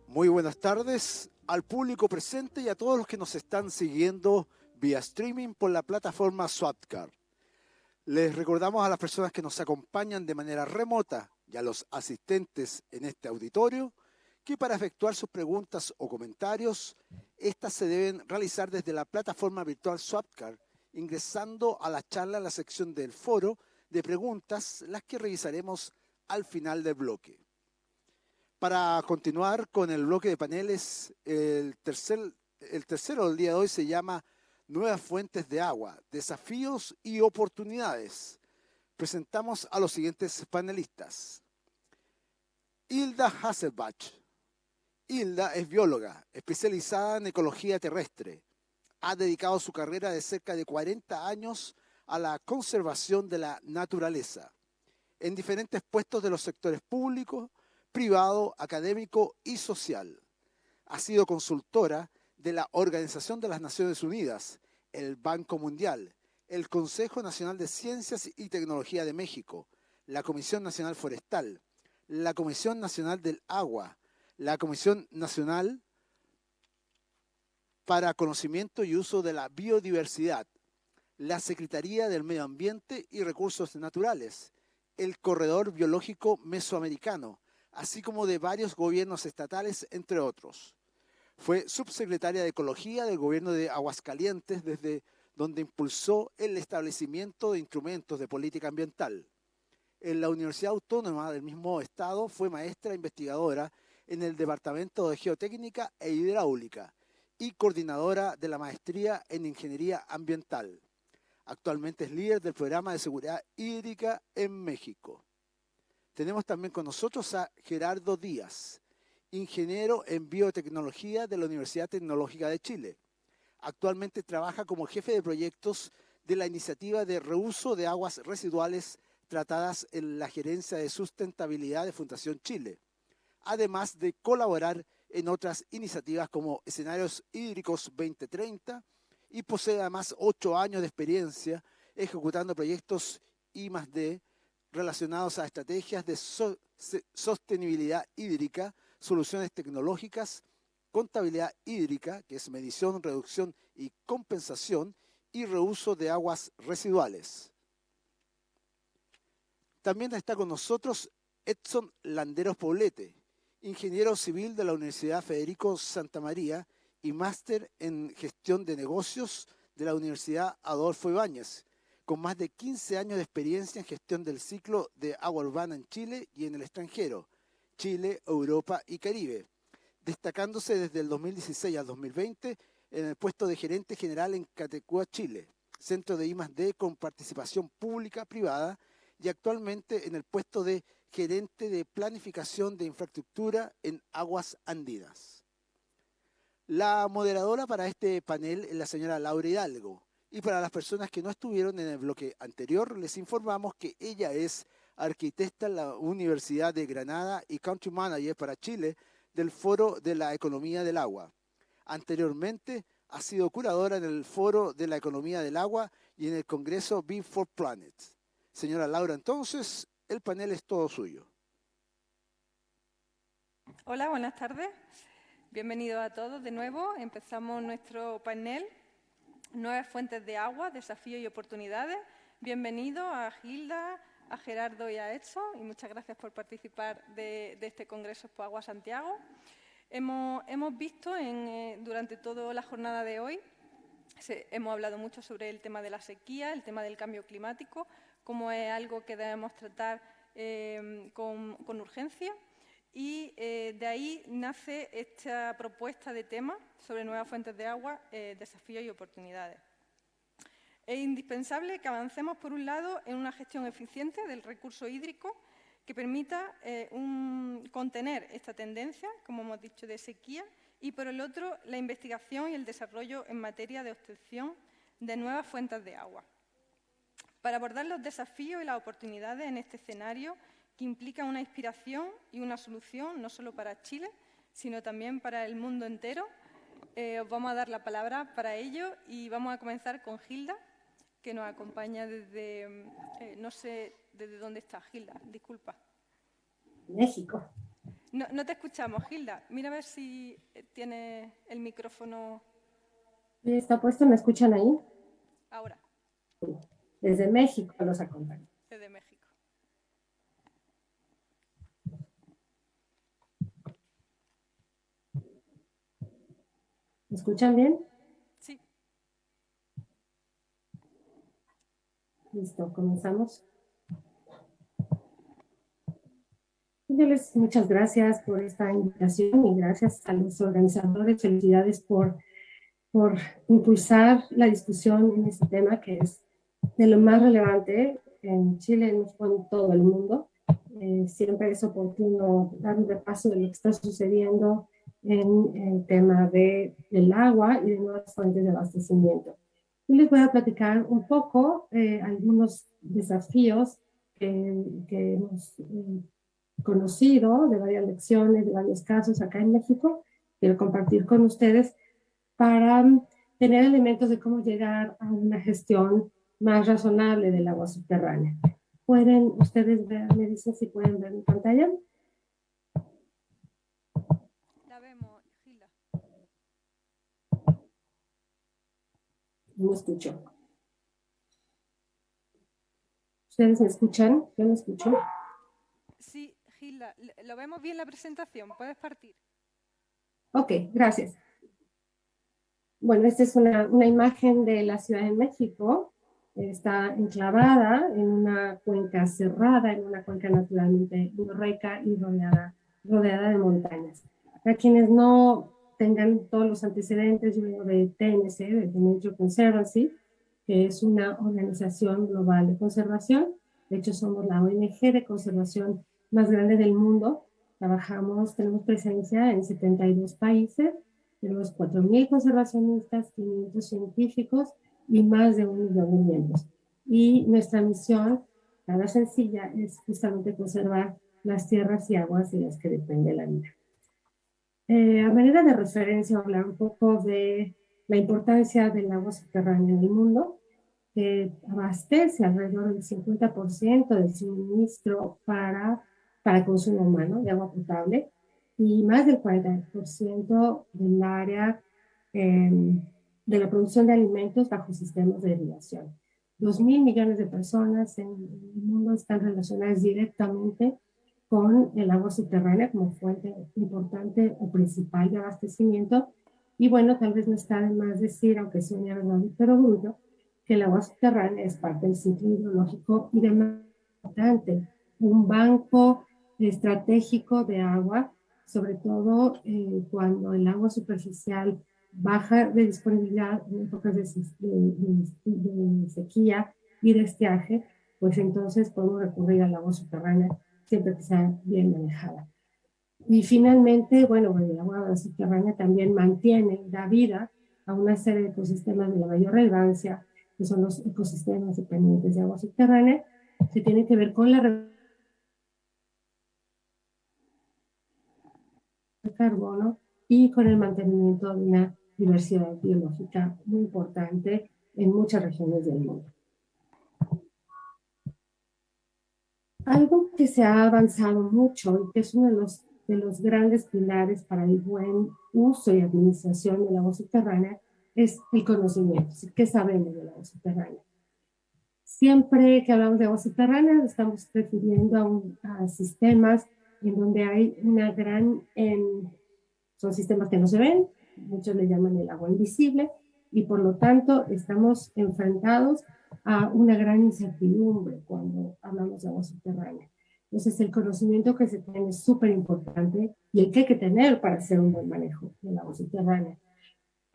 Muy buenas tardes al público presente y a todos los que nos están siguiendo vía streaming por la plataforma Swapcard. Les recordamos a las personas que nos acompañan de manera remota y a los asistentes en este auditorio que para efectuar sus preguntas o comentarios, estas se deben realizar desde la plataforma virtual Swapcard, ingresando a la charla en la sección del foro de preguntas, las que revisaremos al final del bloque. Para continuar con el bloque de paneles, el tercero del día de hoy se llama Nuevas fuentes de agua, desafíos y oportunidades. Presentamos a los siguientes panelistas. Hilda Hasselbach. Hilda es bióloga, especializada en ecología terrestre. Ha dedicado su carrera de cerca de 40 años a la conservación de la naturaleza, en diferentes puestos de los sectores público, privado, académico y social. Ha sido consultora de la Organización de las Naciones Unidas, el Banco Mundial, el Consejo Nacional de Ciencias y Tecnología de México, la Comisión Nacional Forestal, la Comisión Nacional del Agua, la Comisión Nacional para Conocimiento y Uso de la Biodiversidad, la Secretaría del Medio Ambiente y Recursos Naturales, el Corredor Biológico Mesoamericano, así como de varios gobiernos estatales, entre otros. Fue subsecretaria de Ecología del gobierno de Aguascalientes, desde donde impulsó el establecimiento de instrumentos de política ambiental. En la Universidad Autónoma del mismo estado fue maestra investigadora en el Departamento de Geotécnica e Hidráulica y coordinadora de la maestría en Ingeniería Ambiental. Actualmente es líder del programa de seguridad hídrica en México. Tenemos también con nosotros a Gerardo Díaz, ingeniero en biotecnología de la Universidad Tecnológica de Chile. Actualmente trabaja como jefe de proyectos de la iniciativa de reuso de aguas residuales tratadas en la Gerencia de Sustentabilidad de Fundación Chile, además de colaborar en otras iniciativas como Escenarios Hídricos 2030 y posee además 8 años de experiencia ejecutando proyectos I+D relacionados a estrategias de sostenibilidad hídrica, soluciones tecnológicas, contabilidad hídrica, que es medición, reducción y compensación, y reuso de aguas residuales. También está con nosotros Edson Landeros Poblete, ingeniero civil de la Universidad Federico Santa María y máster en gestión de negocios de la Universidad Adolfo Ibáñez, con más de 15 años de experiencia en gestión del ciclo de agua urbana en Chile y en el extranjero, Chile, Europa y Caribe, destacándose desde el 2016 al 2020 en el puesto de gerente general en Catecúa, Chile, centro de I+D con participación pública-privada, y actualmente en el puesto de gerente de planificación de infraestructura en aguas andinas. La moderadora para este panel es la señora Laura Hidalgo, y para las personas que no estuvieron en el bloque anterior, les informamos que ella es arquitecta en la Universidad de Granada y Country Manager para Chile del Foro de la Economía del Agua. Anteriormente ha sido curadora en el Foro de la Economía del Agua y en el Congreso Be for Planet. Señora Laura, entonces, el panel es todo suyo. Hola, buenas tardes. Bienvenidos a todos de nuevo. Empezamos nuestro panel, Nuevas fuentes de agua, desafíos y oportunidades. Bienvenidos a Hilda, a Gerardo y a Edson, y muchas gracias por participar de este Congreso Expo Agua Santiago. Hemos visto durante toda la jornada de hoy, hemos hablado mucho sobre el tema de la sequía, el tema del cambio climático, como es algo que debemos tratar con urgencia. Y de ahí nace esta propuesta de tema sobre nuevas fuentes de agua, desafíos y oportunidades. Es indispensable que avancemos, por un lado, en una gestión eficiente del recurso hídrico que permita contener esta tendencia, como hemos dicho, de sequía, y por el otro, la investigación y el desarrollo en materia de obtención de nuevas fuentes de agua. Para abordar los desafíos y las oportunidades en este escenario, que implica una inspiración y una solución no solo para Chile, sino también para el mundo entero. Os vamos a dar la palabra para ello y vamos a comenzar con Hilda, que nos acompaña desde, no sé desde dónde está Hilda, disculpa. México. No te escuchamos, Gilda. Mira a ver si tiene el micrófono. ¿Está puesto? ¿Me escuchan ahí? Ahora. Desde México los acompaño. Desde México. ¿Me escuchan bien? Sí. Listo, comenzamos. Muchas gracias por esta invitación y gracias a los organizadores. Felicidades por impulsar la discusión en este tema que es de lo más relevante en Chile, en todo el mundo. Siempre es oportuno dar un repaso de lo que está sucediendo en el tema del agua y de nuevas fuentes de abastecimiento. Yo les voy a platicar un poco algunos desafíos que hemos conocido, de varias lecciones, de varios casos acá en México. Quiero compartir con ustedes para tener elementos de cómo llegar a una gestión más razonable del agua subterránea. ¿Pueden ustedes ver? Me dicen si pueden ver mi pantalla. La vemos, Gilda. No escucho. ¿Ustedes me escuchan? Yo no escucho. Sí, Gilda, lo vemos bien la presentación. ¿Puedes partir? Ok, gracias. Bueno, esta es una imagen de la Ciudad de México. Está enclavada en una cuenca cerrada, en una cuenca naturalmente rica y rodeada de montañas. Para quienes no tengan todos los antecedentes, yo vengo de TNC, de The Nature Conservancy, que es una organización global de conservación. De hecho, somos la ONG de conservación más grande del mundo. Tenemos presencia en 72 países, tenemos 4,000 conservacionistas, 500 científicos y más de 1 millón de miembros. Y nuestra misión, nada sencilla, es justamente conservar las tierras y aguas de las que depende la vida. A manera de referencia, hablar un poco de la importancia del agua subterránea en el mundo, que abastece alrededor del 50% del suministro para consumo humano de agua potable y más del 40% del área de la producción de alimentos bajo sistemas de irrigación. 2,000 millones de personas en el mundo están relacionadas directamente con el agua subterránea como fuente importante o principal de abastecimiento. Y bueno, tal vez no está de más decir, aunque suene verdad, pero orgullo, que el agua subterránea es parte del ciclo hidrológico y de más importante, un banco estratégico de agua, sobre todo cuando el agua superficial baja de disponibilidad en épocas de sequía y de estiaje, pues entonces podemos recurrir al agua subterránea siempre que sea bien manejada. Y finalmente, bueno, el agua subterránea también mantiene, da vida a una serie de ecosistemas de la mayor relevancia, que son los ecosistemas dependientes de agua subterránea, que tienen que ver con la carbono y con el mantenimiento de una diversidad biológica muy importante en muchas regiones del mundo. Algo que se ha avanzado mucho y que es uno de los grandes pilares para el buen uso y administración del agua subterránea es el conocimiento. ¿Qué sabemos del agua subterránea? Siempre que hablamos de agua subterránea estamos refiriendo a sistemas en donde hay una gran... son sistemas que no se ven, muchos le llaman el agua invisible, y por lo tanto estamos enfrentados a una gran incertidumbre cuando hablamos de agua subterránea. Entonces el conocimiento que se tiene es súper importante y el que hay que tener para hacer un buen manejo del agua subterránea.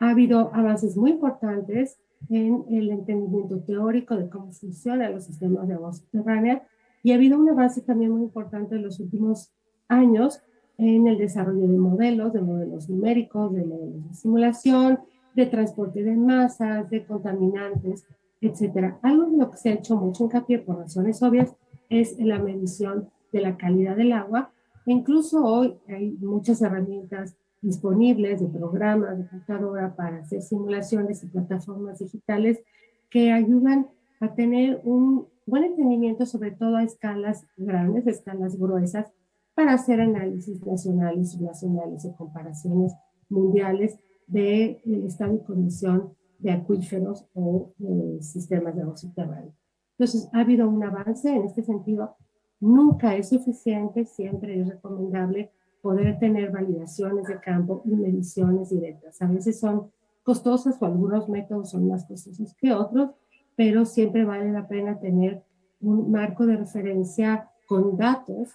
Ha habido avances muy importantes en el entendimiento teórico de cómo funcionan los sistemas de agua subterránea y ha habido un avance también muy importante en los últimos años en el desarrollo de modelos numéricos, de modelos de simulación, de transporte de masas, de contaminantes, etc. Algo en lo que se ha hecho mucho hincapié por razones obvias es la medición de la calidad del agua. E incluso hoy hay muchas herramientas disponibles de programas de computadora para hacer simulaciones y plataformas digitales que ayudan a tener un buen entendimiento, sobre todo a escalas grandes, escalas gruesas, para hacer análisis nacionales, subnacionales o comparaciones mundiales del estado y condición de acuíferos o sistemas de agua subterránea. Entonces, ha habido un avance en este sentido. Nunca es suficiente, siempre es recomendable poder tener validaciones de campo y mediciones directas. A veces son costosas o algunos métodos son más costosos que otros, pero siempre vale la pena tener un marco de referencia con datos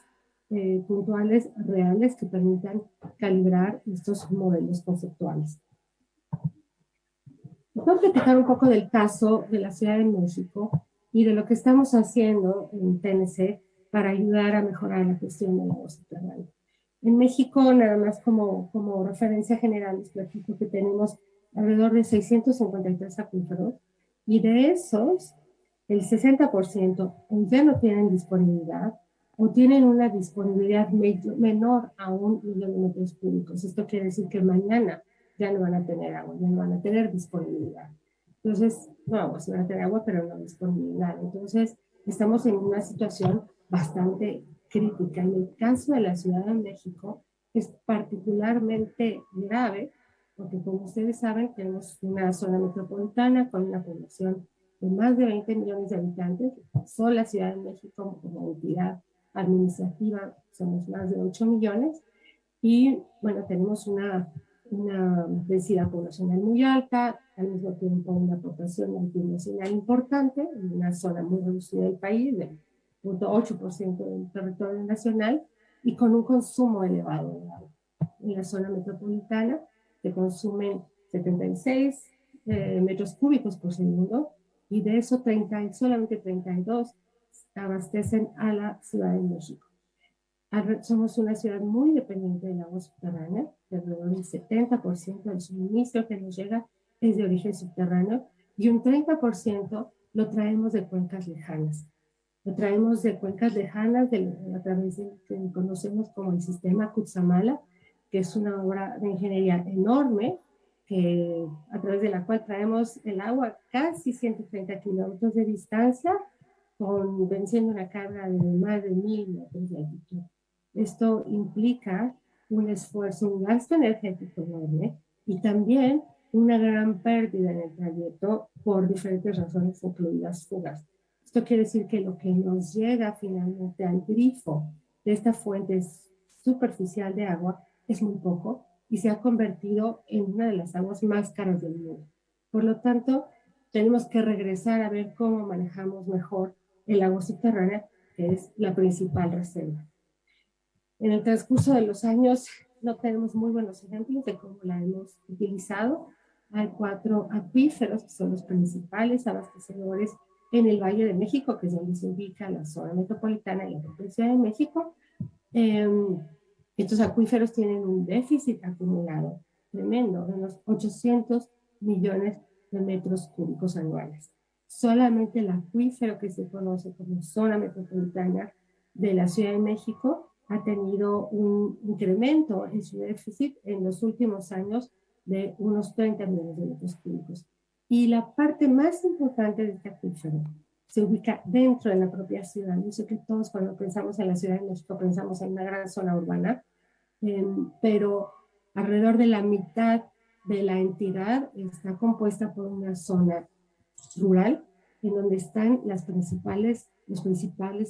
puntuales, reales, que permitan calibrar estos modelos conceptuales. Voy a platicar un poco del caso de la Ciudad de México y de lo que estamos haciendo en TNC para ayudar a mejorar la gestión del agua subterránea. En México, nada más como referencia general, les platico que tenemos alrededor de 653 acuíferos y de esos, el 60% ya no tienen disponibilidad o tienen una disponibilidad menor a 1.000.000 de metros cúbicos. Esto quiere decir que mañana ya no van a tener agua, ya no van a tener disponibilidad. Entonces, no, sí van a tener agua, pero no disponibilidad. Entonces, estamos en una situación bastante crítica. En el caso de la Ciudad de México, es particularmente grave, porque como ustedes saben, tenemos una zona metropolitana con una población de más de 20 millones de habitantes. Solo la Ciudad de México como entidad administrativa somos más de 8 millones. Y bueno, tenemos una densidad poblacional muy alta, al mismo tiempo una población multinacional importante, en una zona muy reducida del país, del 0.8% del territorio nacional, y con un consumo elevado de agua. En la zona metropolitana se consumen 76 metros cúbicos por segundo, y de eso solamente 32 abastecen a la Ciudad de México. Somos una ciudad muy dependiente del agua subterránea, de alrededor del 70% del suministro que nos llega es de origen subterráneo y un 30% lo traemos de cuencas lejanas. Lo traemos de cuencas lejanas a través de lo que conocemos como el sistema Cutzamala, que es una obra de ingeniería enorme, a través de la cual traemos el agua casi 130 kilómetros de distancia, venciendo una carga de más de 1.000 metros de altitud. Esto implica un esfuerzo, un gasto energético enorme y también una gran pérdida en el trayecto por diferentes razones, incluidas fugas. Esto quiere decir que lo que nos llega finalmente al grifo de esta fuente superficial de agua es muy poco y se ha convertido en una de las aguas más caras del mundo. Por lo tanto, tenemos que regresar a ver cómo manejamos mejor el agua subterránea, que es la principal reserva. En el transcurso de los años no tenemos muy buenos ejemplos de cómo la hemos utilizado. Hay 4 acuíferos que son los principales abastecedores en el Valle de México, que es donde se ubica la zona metropolitana y la propia Ciudad de México. Estos acuíferos tienen un déficit acumulado tremendo de unos 800 millones de metros cúbicos anuales. Solamente el acuífero que se conoce como zona metropolitana de la Ciudad de México ha tenido un incremento en su déficit en los últimos años de unos 30 millones de metros cúbicos. Y la parte más importante de este acuífero se ubica dentro de la propia ciudad. Yo sé que todos cuando pensamos en la Ciudad de México pensamos en una gran zona urbana, pero alrededor de la mitad de la entidad está compuesta por una zona rural en donde están los principales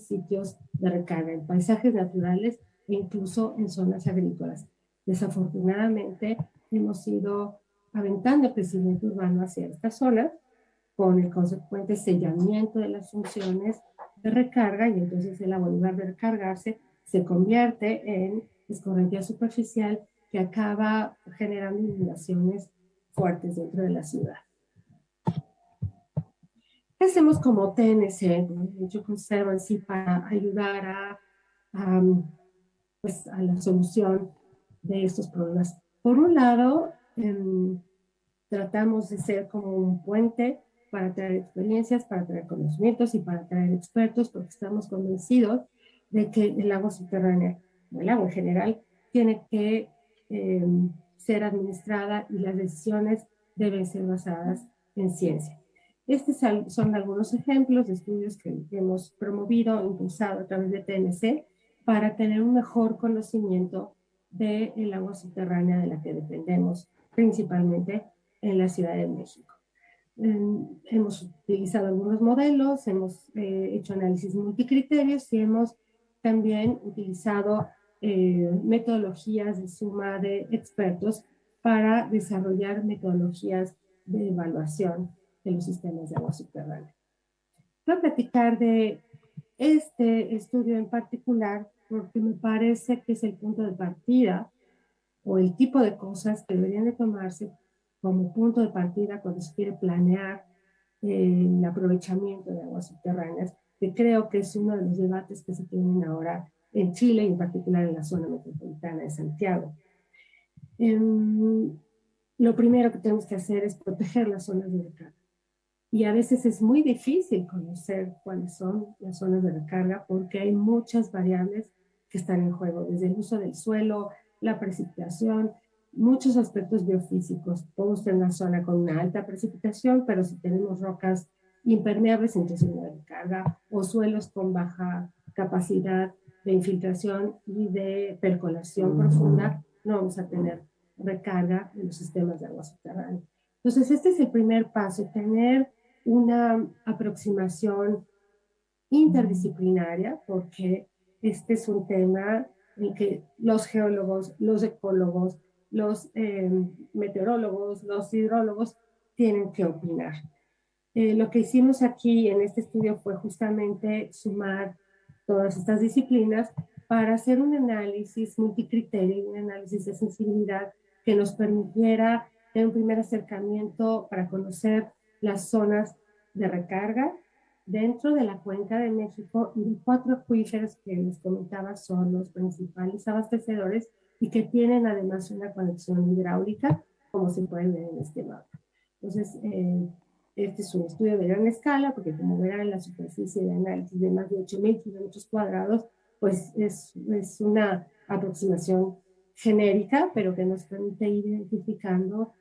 sitios de recarga, en paisajes naturales e incluso en zonas agrícolas. Desafortunadamente, hemos ido aventando el crecimiento urbano hacia esta zona con el consecuente sellamiento de las funciones de recarga y entonces el agua, en lugar de recargarse, se convierte en escorrentía superficial que acaba generando inundaciones fuertes dentro de la ciudad. ¿Qué hacemos como TNC, Nature Conservancy, para ayudar a la solución de estos problemas? Por un lado, tratamos de ser como un puente para traer experiencias, para traer conocimientos y para traer expertos, porque estamos convencidos de que el agua subterránea, o el agua en general, tiene que ser administrada y las decisiones deben ser basadas en ciencia. Estos son algunos ejemplos de estudios que hemos promovido, impulsado a través de TNC, para tener un mejor conocimiento del agua subterránea de la que dependemos, principalmente en la Ciudad de México. Hemos utilizado algunos modelos, hemos hecho análisis multicriterios y hemos también utilizado metodologías de suma de expertos para desarrollar metodologías de evaluación de los sistemas de agua subterránea. Voy a platicar de este estudio en particular porque me parece que es el punto de partida o el tipo de cosas que deberían de tomarse como punto de partida cuando se quiere planear el aprovechamiento de aguas subterráneas, que creo que es uno de los debates que se tienen ahora en Chile y en particular en la zona metropolitana de Santiago. Lo primero que tenemos que hacer es proteger las zonas de recarga. Y a veces es muy difícil conocer cuáles son las zonas de recarga porque hay muchas variables que están en juego, desde el uso del suelo, la precipitación, muchos aspectos biofísicos. Podemos tener una zona con una alta precipitación, pero si tenemos rocas impermeables, entonces no hay recarga, o suelos con baja capacidad de infiltración y de percolación profunda, no vamos a tener recarga en los sistemas de agua subterránea. Entonces, este es el primer paso, tener una aproximación interdisciplinaria, porque este es un tema en que los geólogos, los ecólogos, los meteorólogos, los hidrólogos tienen que opinar. Lo que hicimos aquí en este estudio fue justamente sumar todas estas disciplinas para hacer un análisis multicriterio, un análisis de sensibilidad que nos permitiera tener un primer acercamiento para conocer las zonas de recarga dentro de la Cuenca de México y de 4 acuíferos que les comentaba son los principales abastecedores y que tienen además una conexión hidráulica, como se puede ver en este mapa. Entonces, este es un estudio de gran escala, porque como verán, la superficie de análisis de más de 8,000 kilómetros cuadrados, pues es una aproximación genérica, pero que nos permite ir identificando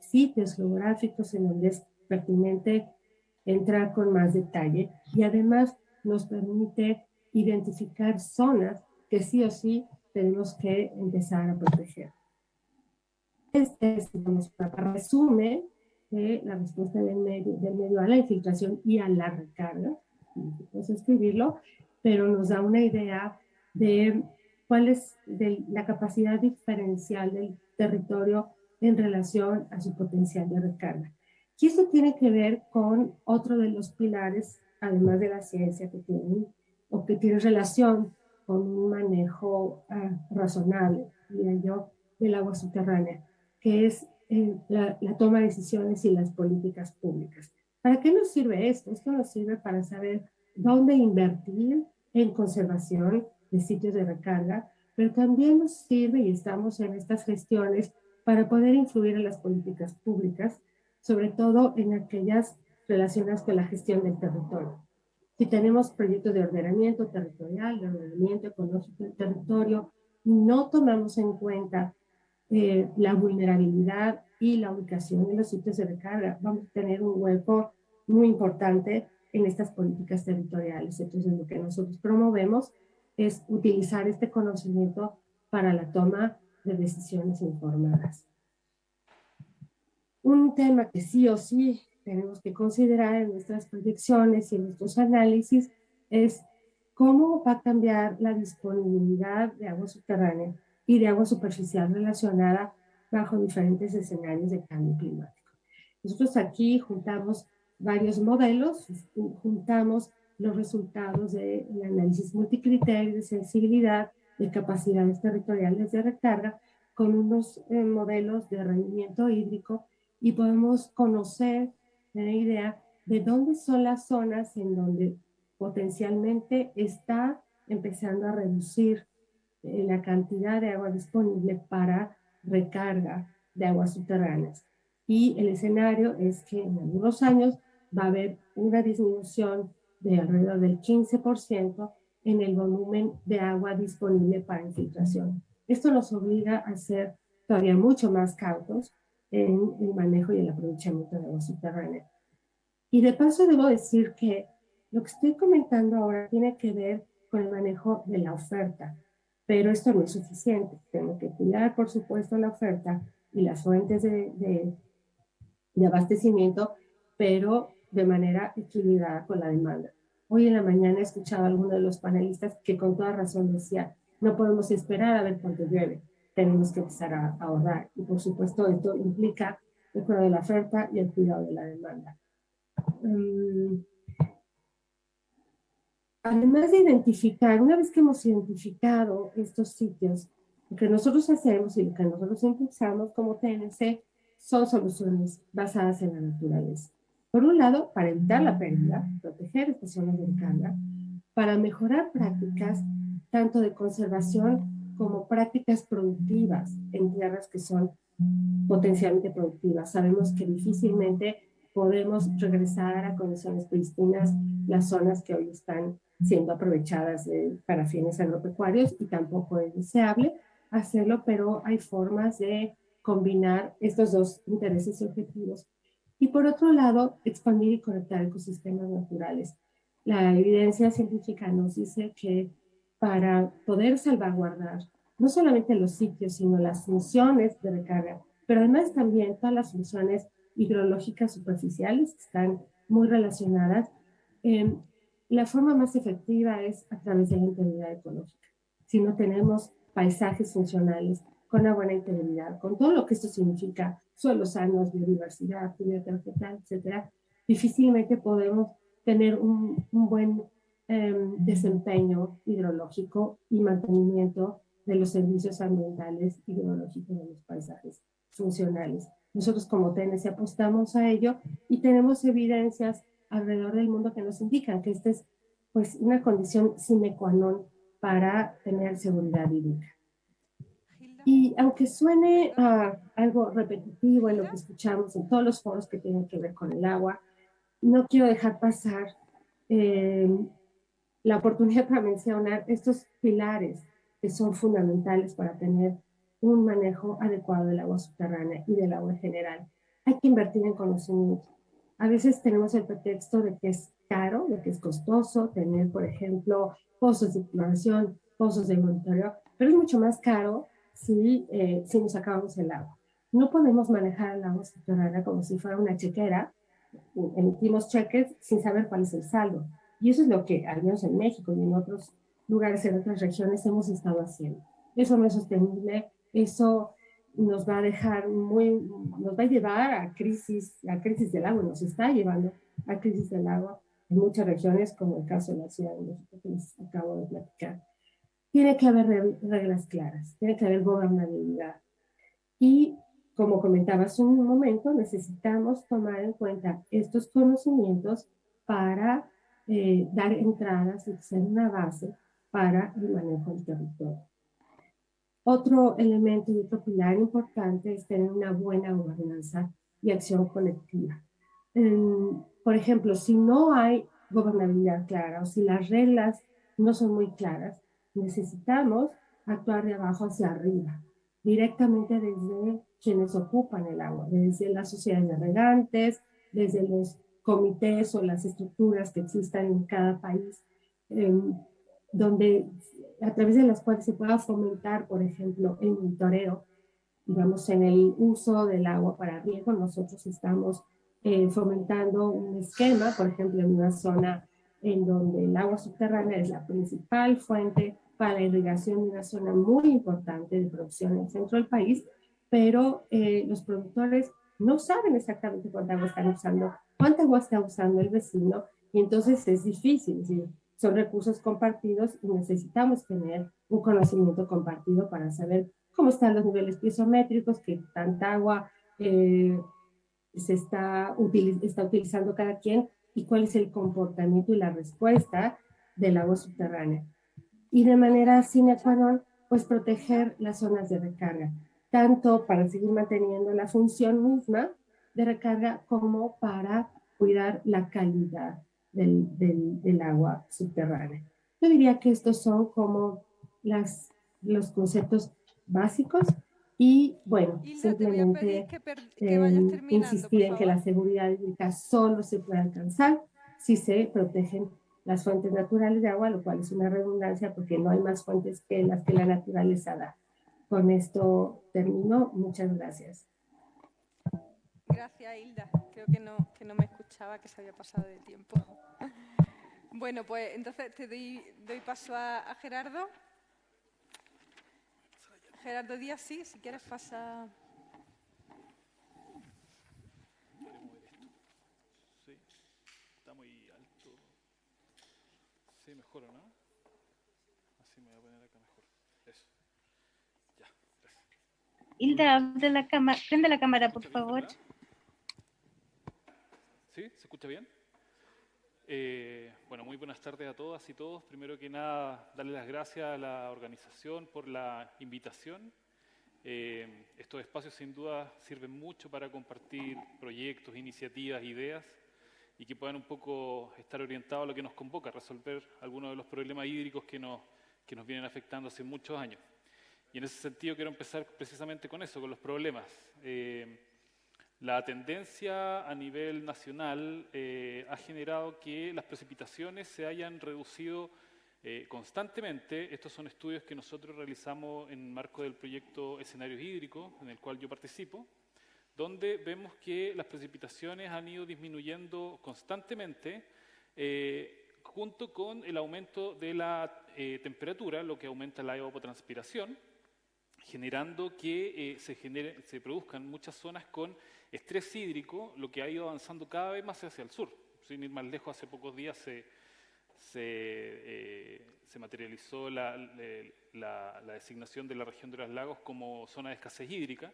sitios geográficos en donde es pertinente entrar con más detalle y además nos permite identificar zonas que sí o sí tenemos que empezar a proteger. Este es, digamos, un resumen de la respuesta del medio a la infiltración y a la recarga. Puedes escribirlo, pero nos da una idea de cuál es la capacidad diferencial del territorio en relación a su potencial de recarga. Y esto tiene que ver con otro de los pilares, además de la ciencia, que tiene relación con un manejo razonable, diría yo, del agua subterránea, que es la toma de decisiones y las políticas públicas. ¿Para qué nos sirve esto? Esto nos sirve para saber dónde invertir en conservación de sitios de recarga, pero también nos sirve, y estamos en estas gestiones, para poder influir en las políticas públicas, sobre todo en aquellas relacionadas con la gestión del territorio. Si tenemos proyectos de ordenamiento territorial, de ordenamiento ecológico del territorio, y no tomamos en cuenta la vulnerabilidad y la ubicación de los sitios de recarga, vamos a tener un hueco muy importante en estas políticas territoriales. Entonces, lo que nosotros promovemos es utilizar este conocimiento para la toma de decisiones informadas. Un tema que sí o sí tenemos que considerar en nuestras proyecciones y en nuestros análisis es cómo va a cambiar la disponibilidad de agua subterránea y de agua superficial relacionada bajo diferentes escenarios de cambio climático. Nosotros aquí juntamos varios modelos, juntamos los resultados del análisis multicriterio de sensibilidad, de capacidades territoriales de recarga, con unos modelos de rendimiento hídrico y podemos conocer, tener idea de dónde son las zonas en donde potencialmente está empezando a reducir la cantidad de agua disponible para recarga de aguas subterráneas. Y el escenario es que en algunos años va a haber una disminución de alrededor del 15% en el volumen de agua disponible para infiltración. Esto nos obliga a ser todavía mucho más cautos en el manejo y el aprovechamiento de agua subterránea. Y de paso debo decir que lo que estoy comentando ahora tiene que ver con el manejo de la oferta. Pero esto no es suficiente. Tenemos que cuidar, por supuesto, la oferta y las fuentes de abastecimiento, pero de manera equilibrada con la demanda. Hoy en la mañana he escuchado a alguno de los panelistas que con toda razón decía, no podemos esperar a ver cuánto llueve, tenemos que empezar a ahorrar. Y por supuesto esto implica el cuidado de la oferta y el cuidado de la demanda. Además de identificar, una vez que hemos identificado estos sitios, lo que nosotros hacemos y lo que nosotros impulsamos como TNC son soluciones basadas en la naturaleza. Por un lado, para evitar la pérdida, proteger estas zonas de recarga, para mejorar prácticas tanto de conservación como prácticas productivas en tierras que son potencialmente productivas. Sabemos que difícilmente podemos regresar a condiciones prístinas las zonas que hoy están siendo aprovechadas para fines agropecuarios, y tampoco es deseable hacerlo, pero hay formas de combinar estos dos intereses y objetivos. Y por otro lado, expandir y conectar ecosistemas naturales. La evidencia científica nos dice que para poder salvaguardar no solamente los sitios, sino las funciones de recarga, pero además también todas las funciones hidrológicas superficiales que están muy relacionadas, la forma más efectiva es a través de la integridad ecológica. Si no tenemos paisajes funcionales con una buena integridad, con todo lo que esto significa, suelos sanos, biodiversidad, actividad vegetal, etcétera, difícilmente podemos tener un buen desempeño hidrológico y mantenimiento de los servicios ambientales hidrológicos de los paisajes funcionales. Nosotros como TNC apostamos a ello y tenemos evidencias alrededor del mundo que nos indican que esta es pues una condición sine qua non para tener seguridad hídrica. Y aunque suene algo repetitivo en lo que escuchamos en todos los foros que tienen que ver con el agua, no quiero dejar pasar la oportunidad para mencionar estos pilares que son fundamentales para tener un manejo adecuado del agua subterránea y del agua en general. Hay que invertir en conocimiento. A veces tenemos el pretexto de que es caro, de que es costoso tener, por ejemplo, pozos de exploración, pozos de monitoreo, pero es mucho más caro si nos acabamos el agua. No podemos manejar el agua subterránea como si fuera una chequera. Emitimos cheques sin saber cuál es el saldo. Y eso es lo que, al menos en México y en otros lugares, en otras regiones, hemos estado haciendo. Eso no es sostenible, eso nos va a dejar nos va a llevar a crisis del agua, nos está llevando a crisis del agua en muchas regiones, como el caso de la Ciudad de México que les acabo de platicar. Tiene que haber reglas claras, tiene que haber gobernabilidad. Y como comentaba hace un momento, necesitamos tomar en cuenta estos conocimientos para dar entradas y ser una base para el manejo del territorio. Otro elemento y otro pilar importante es tener una buena gobernanza y acción colectiva. Por ejemplo, si no hay gobernabilidad clara o si las reglas no son muy claras, necesitamos actuar de abajo hacia arriba, directamente desde quienes ocupan el agua, desde las sociedades de regantes, desde los comités o las estructuras que existan en cada país, donde a través de las cuales se pueda fomentar, por ejemplo, el monitoreo, digamos, en el uso del agua para riego. Nosotros estamos fomentando un esquema, por ejemplo, en una zona en donde el agua subterránea es la principal fuente para la irrigación de una zona muy importante de producción en el centro del país, pero los productores no saben exactamente cuánta agua están usando, cuánta agua está usando el vecino, y entonces es difícil, ¿sí? Son recursos compartidos y necesitamos tener un conocimiento compartido para saber cómo están los niveles piezométricos, qué tanta agua se está utilizando cada quien y cuál es el comportamiento y la respuesta del agua subterránea. Y de manera sine qua non, pues proteger las zonas de recarga, tanto para seguir manteniendo la función misma de recarga como para cuidar la calidad del agua subterránea. Yo diría que estos son como los conceptos básicos y bueno, Hilda, simplemente que vayas terminando, insistir en que la seguridad hídrica solo se puede alcanzar si se protegen las fuentes naturales de agua, lo cual es una redundancia porque no hay más fuentes que las que la naturaleza da. Con esto termino. Muchas gracias. Gracias, Hilda. Creo que no me escuchaba, que se había pasado de tiempo. Bueno, pues entonces te doy paso a Gerardo. Gerardo Díaz, sí, si quieres pasa. ¿Podría mover esto? Sí, está muy alto. Sí, mejor, ¿o no? Así me voy a poner acá mejor. Eso. Ya, gracias. Hilda, prende la cámara, por favor. Bien, ¿sí? ¿Se escucha bien? Bueno, muy buenas tardes a todas y todos. Primero que nada, darle las gracias a la organización por la invitación. Estos espacios sin duda sirven mucho para compartir proyectos, iniciativas, ideas y que puedan un poco estar orientados a lo que nos convoca, a resolver algunos de los problemas hídricos que nos vienen afectando hace muchos años. Y en ese sentido quiero empezar precisamente con eso, con los problemas. La tendencia a nivel nacional ha generado que las precipitaciones se hayan reducido constantemente. Estos son estudios que nosotros realizamos en el marco del proyecto Escenarios Hídricos, en el cual yo participo, donde vemos que las precipitaciones han ido disminuyendo constantemente junto con el aumento de la temperatura, lo que aumenta la evapotranspiración, generando que se produzcan muchas zonas con estrés hídrico, lo que ha ido avanzando cada vez más hacia el sur. Sin ir más lejos, hace pocos días se materializó la designación de la región de los lagos como zona de escasez hídrica.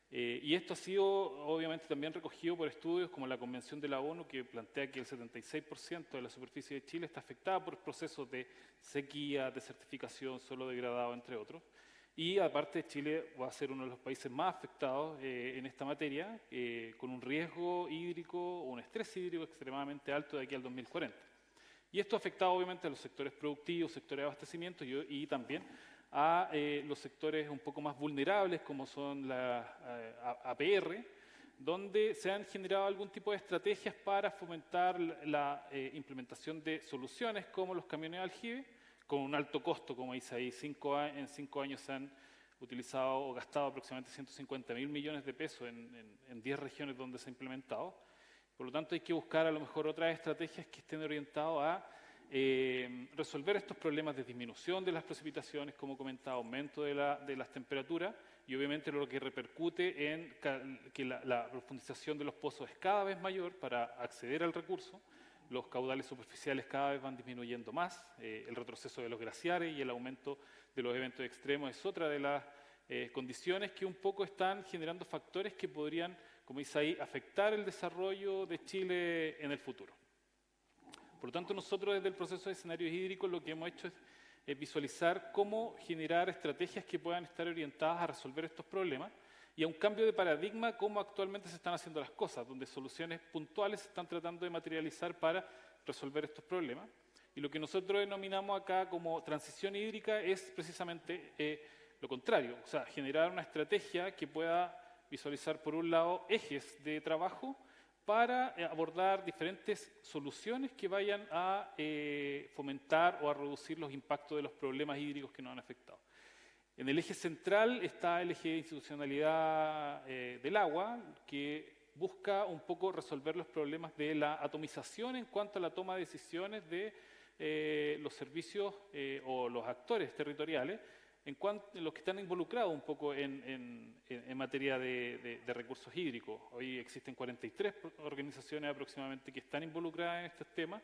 Y esto ha sido obviamente también recogido por estudios como la Convención de la ONU, que plantea que el 76% de la superficie de Chile está afectada por procesos de sequía, desertificación, suelo degradado, entre otros. Y aparte Chile va a ser uno de los países más afectados en esta materia, con un riesgo hídrico o un estrés hídrico extremadamente alto de aquí al 2040. Y esto ha afectado obviamente a los sectores productivos, sectores de abastecimiento y también a los sectores un poco más vulnerables como son las APR, donde se han generado algún tipo de estrategias para fomentar la implementación de soluciones como los camiones de aljibe, con un alto costo, como dice ahí. En 5 años se han utilizado o gastado aproximadamente 150.000 millones de pesos en 10 regiones donde se ha implementado. Por lo tanto, hay que buscar a lo mejor otras estrategias que estén orientadas a resolver estos problemas de disminución de las precipitaciones, como comentaba, aumento de las temperaturas y obviamente lo que repercute en que la profundización de los pozos es cada vez mayor para acceder al recurso. Los caudales superficiales cada vez van disminuyendo más, el retroceso de los glaciares y el aumento de los eventos extremos es otra de las condiciones que un poco están generando factores que podrían, como dice ahí, afectar el desarrollo de Chile en el futuro. Por lo tanto, nosotros desde el proceso de escenarios hídricos lo que hemos hecho es visualizar cómo generar estrategias que puedan estar orientadas a resolver estos problemas y a un cambio de paradigma como actualmente se están haciendo las cosas, donde soluciones puntuales se están tratando de materializar para resolver estos problemas. Y lo que nosotros denominamos acá como transición hídrica es precisamente lo contrario, o sea, generar una estrategia que pueda visualizar por un lado ejes de trabajo para abordar diferentes soluciones que vayan a fomentar o a reducir los impactos de los problemas hídricos que nos han afectado. En el eje central está el eje de institucionalidad del agua, que busca un poco resolver los problemas de la atomización en cuanto a la toma de decisiones de los servicios o los actores territoriales, en los que están involucrados un poco en materia de recursos hídricos. Hoy existen 43 organizaciones aproximadamente que están involucradas en estos temas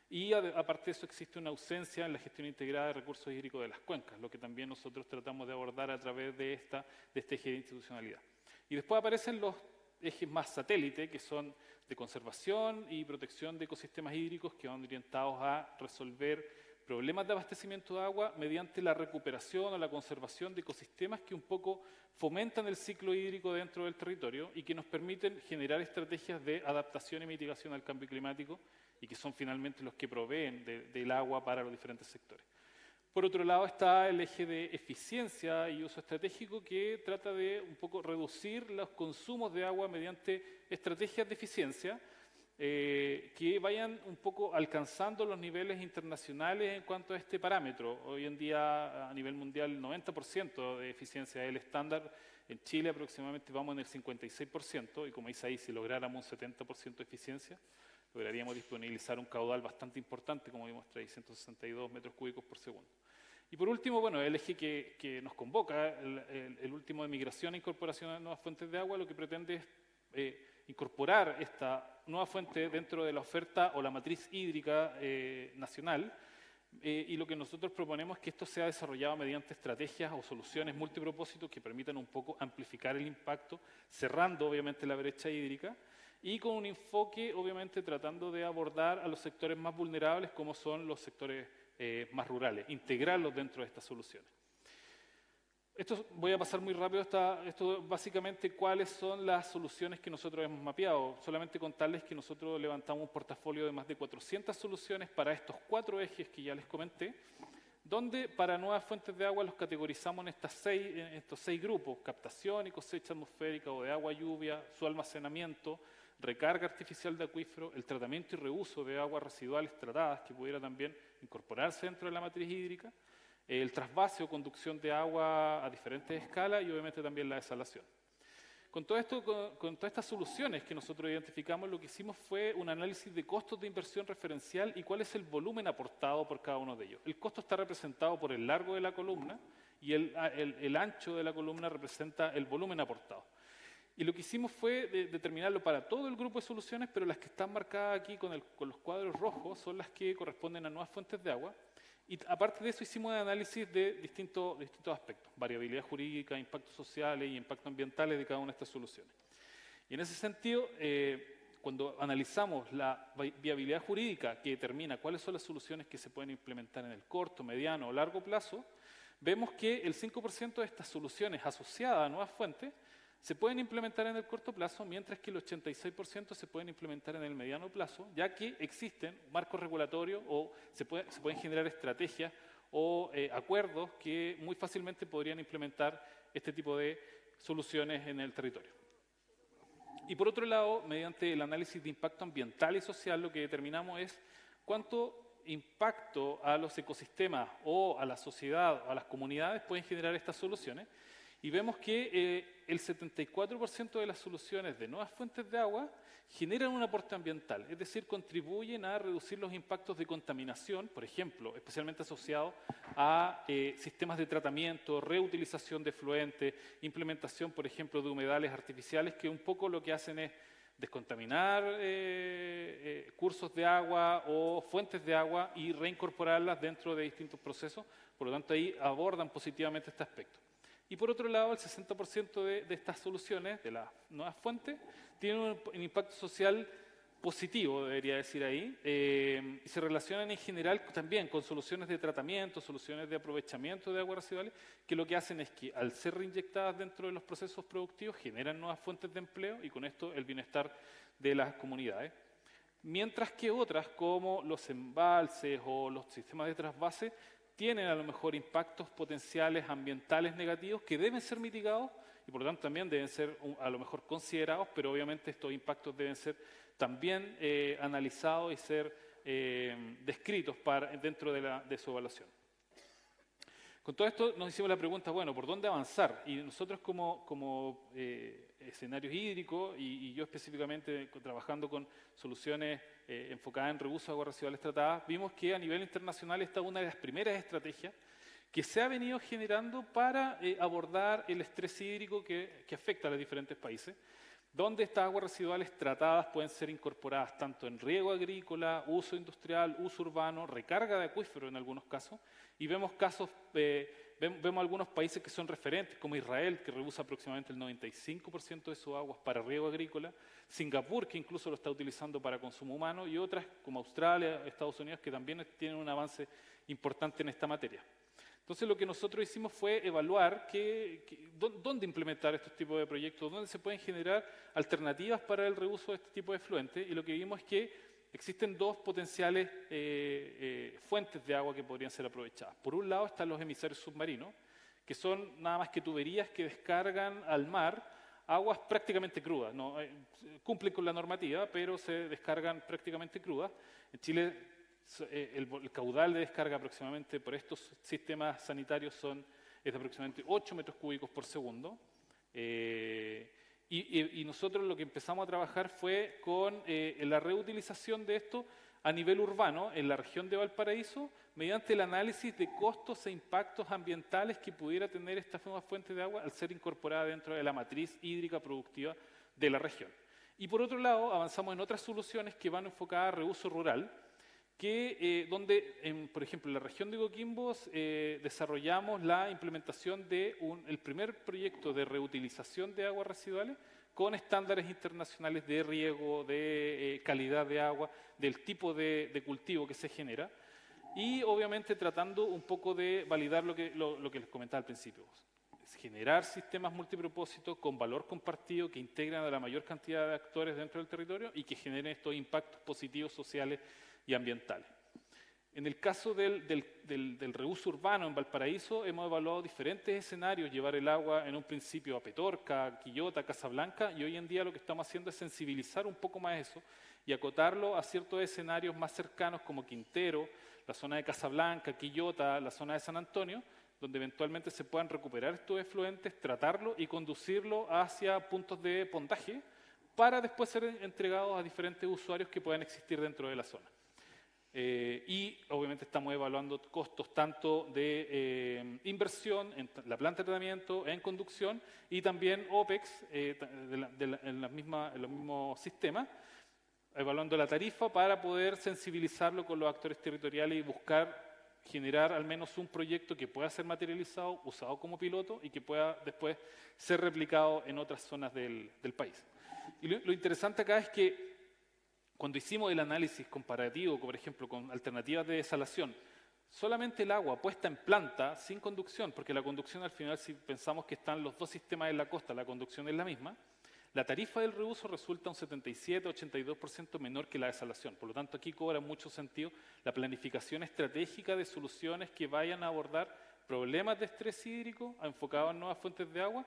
y aparte de eso existe una ausencia en la gestión integrada de recursos hídricos de las cuencas, lo que también nosotros tratamos de abordar a través de este eje de institucionalidad. Y después aparecen los ejes más satélite, que son de conservación y protección de ecosistemas hídricos, que van orientados a resolver problemas de abastecimiento de agua mediante la recuperación o la conservación de ecosistemas que un poco fomentan el ciclo hídrico dentro del territorio y que nos permiten generar estrategias de adaptación y mitigación al cambio climático y que son finalmente los que proveen del agua para los diferentes sectores. Por otro lado está el eje de eficiencia y uso estratégico, que trata de un poco reducir los consumos de agua mediante estrategias de eficiencia que vayan un poco alcanzando los niveles internacionales en cuanto a este parámetro. Hoy en día, a nivel mundial, el 90% de eficiencia es el estándar. En Chile aproximadamente vamos en el 56%, y como dice ahí, si lográramos un 70% de eficiencia, lograríamos disponibilizar un caudal bastante importante, como vimos, 362 metros cúbicos por segundo. Y por último, bueno, el eje que nos convoca, el último de migración e incorporación de nuevas fuentes de agua, lo que pretende es incorporar esta nueva fuente dentro de la oferta o la matriz hídrica nacional, y lo que nosotros proponemos es que esto sea desarrollado mediante estrategias o soluciones multipropósitos que permitan un poco amplificar el impacto, cerrando obviamente la brecha hídrica, y con un enfoque obviamente tratando de abordar a los sectores más vulnerables, como son los sectores más rurales, integrarlos dentro de estas soluciones. Esto voy a pasar muy rápido, esto básicamente cuáles son las soluciones que nosotros hemos mapeado. Solamente contarles que nosotros levantamos un portafolio de más de 400 soluciones para estos 4 ejes que ya les comenté, donde para nuevas fuentes de agua los categorizamos en estos 6 grupos: captación y cosecha atmosférica o de agua lluvia, su almacenamiento, recarga artificial de acuífero, el tratamiento y reuso de aguas residuales tratadas, que pudiera también incorporarse dentro de la matriz hídrica, el trasvase o conducción de agua a diferentes escalas y obviamente también la desalación. Con todo esto, con todas estas soluciones que nosotros identificamos, lo que hicimos fue un análisis de costos de inversión referencial y cuál es el volumen aportado por cada uno de ellos. El costo está representado por el largo de la columna y el ancho de la columna representa el volumen aportado. Y lo que hicimos fue determinarlo para todo el grupo de soluciones, pero las que están marcadas aquí con los cuadros rojos son las que corresponden a nuevas fuentes de agua. Y aparte de eso hicimos un análisis de distintos aspectos: variabilidad jurídica, impactos sociales y impactos ambientales de cada una de estas soluciones. Y en ese sentido, cuando analizamos la viabilidad jurídica que determina cuáles son las soluciones que se pueden implementar en el corto, mediano o largo plazo, vemos que el 5% de estas soluciones asociadas a nuevas fuentes se pueden implementar en el corto plazo, mientras que el 86% se pueden implementar en el mediano plazo, ya que existen marcos regulatorios o se pueden generar estrategias o acuerdos que muy fácilmente podrían implementar este tipo de soluciones en el territorio. Y por otro lado, mediante el análisis de impacto ambiental y social, lo que determinamos es cuánto impacto a los ecosistemas o a la sociedad o a las comunidades pueden generar estas soluciones. Y vemos que el 74% de las soluciones de nuevas fuentes de agua generan un aporte ambiental, es decir, contribuyen a reducir los impactos de contaminación, por ejemplo, especialmente asociados a sistemas de tratamiento, reutilización de efluentes, implementación, por ejemplo, de humedales artificiales, que un poco lo que hacen es descontaminar cursos de agua o fuentes de agua y reincorporarlas dentro de distintos procesos. Por lo tanto, ahí abordan positivamente este aspecto. Y por otro lado, el 60% de estas soluciones, de las nuevas fuentes, tienen un impacto social positivo, debería decir ahí, y se relacionan en general también con soluciones de tratamiento, soluciones de aprovechamiento de aguas residuales, que lo que hacen es que al ser reinyectadas dentro de los procesos productivos generan nuevas fuentes de empleo y con esto el bienestar de las comunidades. Mientras que otras, como los embalses o los sistemas de trasvase, tienen a lo mejor impactos potenciales ambientales negativos que deben ser mitigados y por lo tanto también deben ser a lo mejor considerados, pero obviamente estos impactos deben ser también analizados y ser descritos dentro de su evaluación. Con todo esto nos hicimos la pregunta, bueno, ¿por dónde avanzar? Y nosotros como escenarios hídricos, y yo específicamente trabajando con soluciones enfocadas en reuso de aguas residuales tratadas, vimos que a nivel internacional esta es una de las primeras estrategias que se ha venido generando para abordar el estrés hídrico que afecta a los diferentes países, donde estas aguas residuales tratadas pueden ser incorporadas tanto en riego agrícola, uso industrial, uso urbano, recarga de acuífero en algunos casos, y vemos vemos algunos países que son referentes, como Israel, que reusa aproximadamente el 95% de sus aguas para riego agrícola, Singapur, que incluso lo está utilizando para consumo humano, y otras como Australia, Estados Unidos, que también tienen un avance importante en esta materia. Entonces lo que nosotros hicimos fue evaluar dónde implementar estos tipos de proyectos, dónde se pueden generar alternativas para el reuso de este tipo de efluentes, y lo que vimos es que existen dos potenciales fuentes de agua que podrían ser aprovechadas. Por un lado están los emisarios submarinos, que son nada más que tuberías que descargan al mar aguas prácticamente crudas, ¿no? Cumplen con la normativa, pero se descargan prácticamente crudas. En Chile el caudal de descarga aproximadamente por estos sistemas sanitarios es de aproximadamente 8 metros cúbicos por segundo. Y nosotros lo que empezamos a trabajar fue con la reutilización de esto a nivel urbano en la región de Valparaíso, mediante el análisis de costos e impactos ambientales que pudiera tener esta nueva fuente de agua al ser incorporada dentro de la matriz hídrica productiva de la región. Y por otro lado, avanzamos en otras soluciones que van enfocadas a reuso rural, donde, por ejemplo, en la región de Coquimbo desarrollamos la implementación del primer proyecto de reutilización de aguas residuales con estándares internacionales de riego, de calidad de agua, del tipo de cultivo que se genera, y obviamente tratando un poco de validar lo que les comentaba al principio. Es generar sistemas multipropósitos con valor compartido que integran a la mayor cantidad de actores dentro del territorio y que generen estos impactos positivos sociales y ambientales. En el caso del reuso urbano en Valparaíso hemos evaluado diferentes escenarios, llevar el agua en un principio a Petorca, Quillota, Casablanca, y hoy en día lo que estamos haciendo es sensibilizar un poco más eso y acotarlo a ciertos escenarios más cercanos como Quintero, la zona de Casablanca, Quillota, la zona de San Antonio, donde eventualmente se puedan recuperar estos efluentes, tratarlo y conducirlo hacia puntos de pondaje para después ser entregados a diferentes usuarios que puedan existir dentro de la zona. Y obviamente estamos evaluando costos tanto de inversión en la planta de tratamiento, en conducción y también OPEX en los mismos sistemas, evaluando la tarifa para poder sensibilizarlo con los actores territoriales y buscar generar al menos un proyecto que pueda ser materializado, usado como piloto y que pueda después ser replicado en otras zonas del país. Y lo interesante acá es que cuando hicimos el análisis comparativo, por ejemplo, con alternativas de desalación, solamente el agua puesta en planta, sin conducción, porque la conducción al final, si pensamos que están los dos sistemas en la costa, la conducción es la misma, la tarifa del reuso resulta un 77-82% menor que la desalación. Por lo tanto, aquí cobra mucho sentido la planificación estratégica de soluciones que vayan a abordar problemas de estrés hídrico enfocados en nuevas fuentes de agua,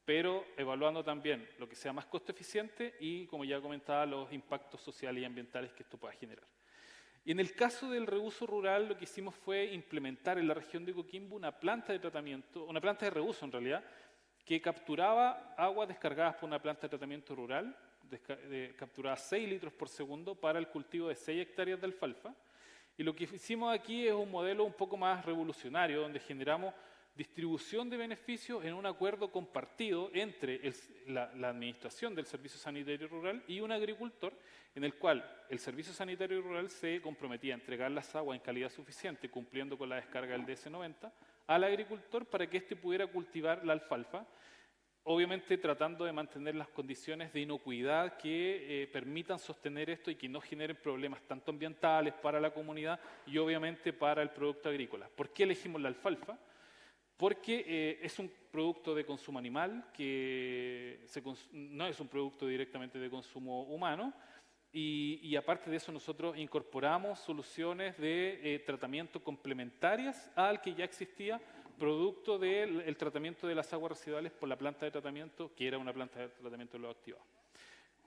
pero evaluando también lo que sea más costo eficiente y, como ya comentaba, los impactos sociales y ambientales que esto pueda generar. Y en el caso del reuso rural, lo que hicimos fue implementar en la región de Coquimbo una planta de tratamiento, una planta de reuso en realidad, que capturaba aguas descargadas por una planta de tratamiento rural, capturaba 6 litros por segundo para el cultivo de 6 hectáreas de alfalfa. Y lo que hicimos aquí es un modelo un poco más revolucionario, donde generamos distribución de beneficios en un acuerdo compartido entre la administración del Servicio Sanitario Rural y un agricultor, en el cual el Servicio Sanitario Rural se comprometía a entregar las aguas en calidad suficiente, cumpliendo con la descarga del DS90, al agricultor para que éste pudiera cultivar la alfalfa, obviamente tratando de mantener las condiciones de inocuidad que permitan sostener esto y que no generen problemas tanto ambientales para la comunidad y obviamente para el producto agrícola. ¿Por qué elegimos la alfalfa? Porque es un producto de consumo animal, que no es un producto directamente de consumo humano, y aparte de eso nosotros incorporamos soluciones de tratamiento complementarias al que ya existía, producto del tratamiento de las aguas residuales por la planta de tratamiento, que era una planta de tratamiento de lodo activado.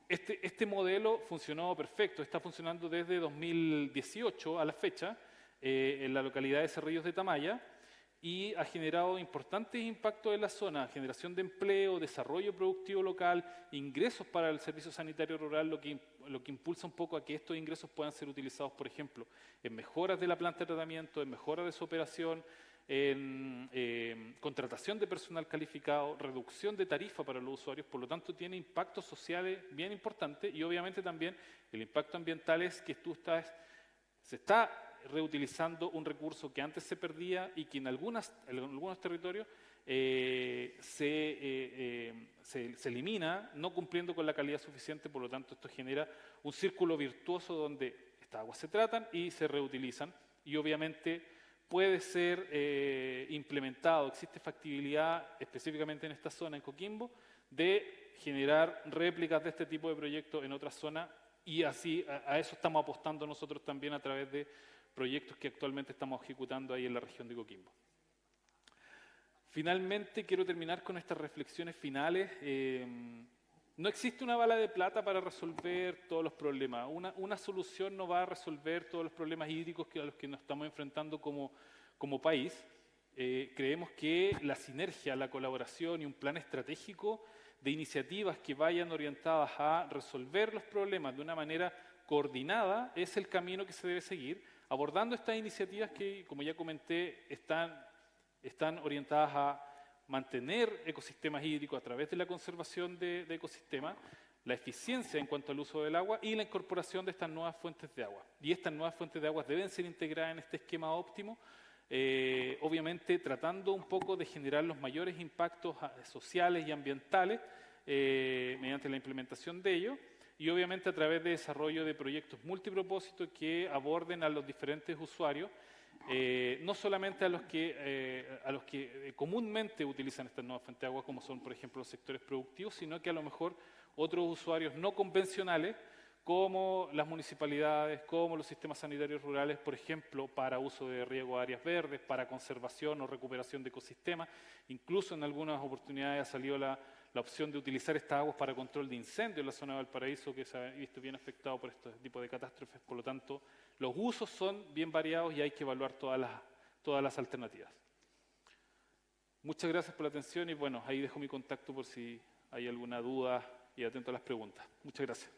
Este modelo funcionó perfecto, está funcionando desde 2018 a la fecha en la localidad de Cerrillos de Tamaya, y ha generado importantes impactos en la zona, generación de empleo, desarrollo productivo local, ingresos para el servicio sanitario rural, lo que impulsa un poco a que estos ingresos puedan ser utilizados, por ejemplo, en mejoras de la planta de tratamiento, en mejoras de su operación, en contratación de personal calificado, reducción de tarifa para los usuarios. Por lo tanto tiene impactos sociales bien importantes y obviamente también el impacto ambiental es que se está reutilizando un recurso que antes se perdía y que en algunos territorios se elimina, no cumpliendo con la calidad suficiente. Por lo tanto, esto genera un círculo virtuoso donde estas aguas se tratan y se reutilizan, y obviamente puede ser implementado, existe factibilidad específicamente en esta zona, en Coquimbo, de generar réplicas de este tipo de proyectos en otras zonas, y así a eso estamos apostando nosotros también a través de proyectos que actualmente estamos ejecutando ahí en la región de Coquimbo. Finalmente, quiero terminar con estas reflexiones finales. No existe una bala de plata para resolver todos los problemas. Una solución no va a resolver todos los problemas hídricos a los que nos estamos enfrentando como país. Creemos que la sinergia, la colaboración y un plan estratégico de iniciativas que vayan orientadas a resolver los problemas de una manera coordinada es el camino que se debe seguir, abordando estas iniciativas que, como ya comenté, están orientadas a mantener ecosistemas hídricos a través de la conservación de ecosistemas, la eficiencia en cuanto al uso del agua y la incorporación de estas nuevas fuentes de agua. Y estas nuevas fuentes de agua deben ser integradas en este esquema óptimo, obviamente tratando un poco de generar los mayores impactos sociales y ambientales mediante la implementación de ello, y obviamente a través de desarrollo de proyectos multipropósitos que aborden a los diferentes usuarios, no solamente a los que comúnmente utilizan estas nuevas fuentes de agua, como son, por ejemplo, los sectores productivos, sino que a lo mejor otros usuarios no convencionales, como las municipalidades, como los sistemas sanitarios rurales, por ejemplo, para uso de riego de áreas verdes, para conservación o recuperación de ecosistemas. Incluso en algunas oportunidades ha salido la opción de utilizar estas aguas para control de incendios en la zona de Valparaíso, que se ha visto bien afectado por este tipo de catástrofes. Por lo tanto, los usos son bien variados y hay que evaluar todas las alternativas. Muchas gracias por la atención y bueno, ahí dejo mi contacto por si hay alguna duda y atento a las preguntas. Muchas gracias.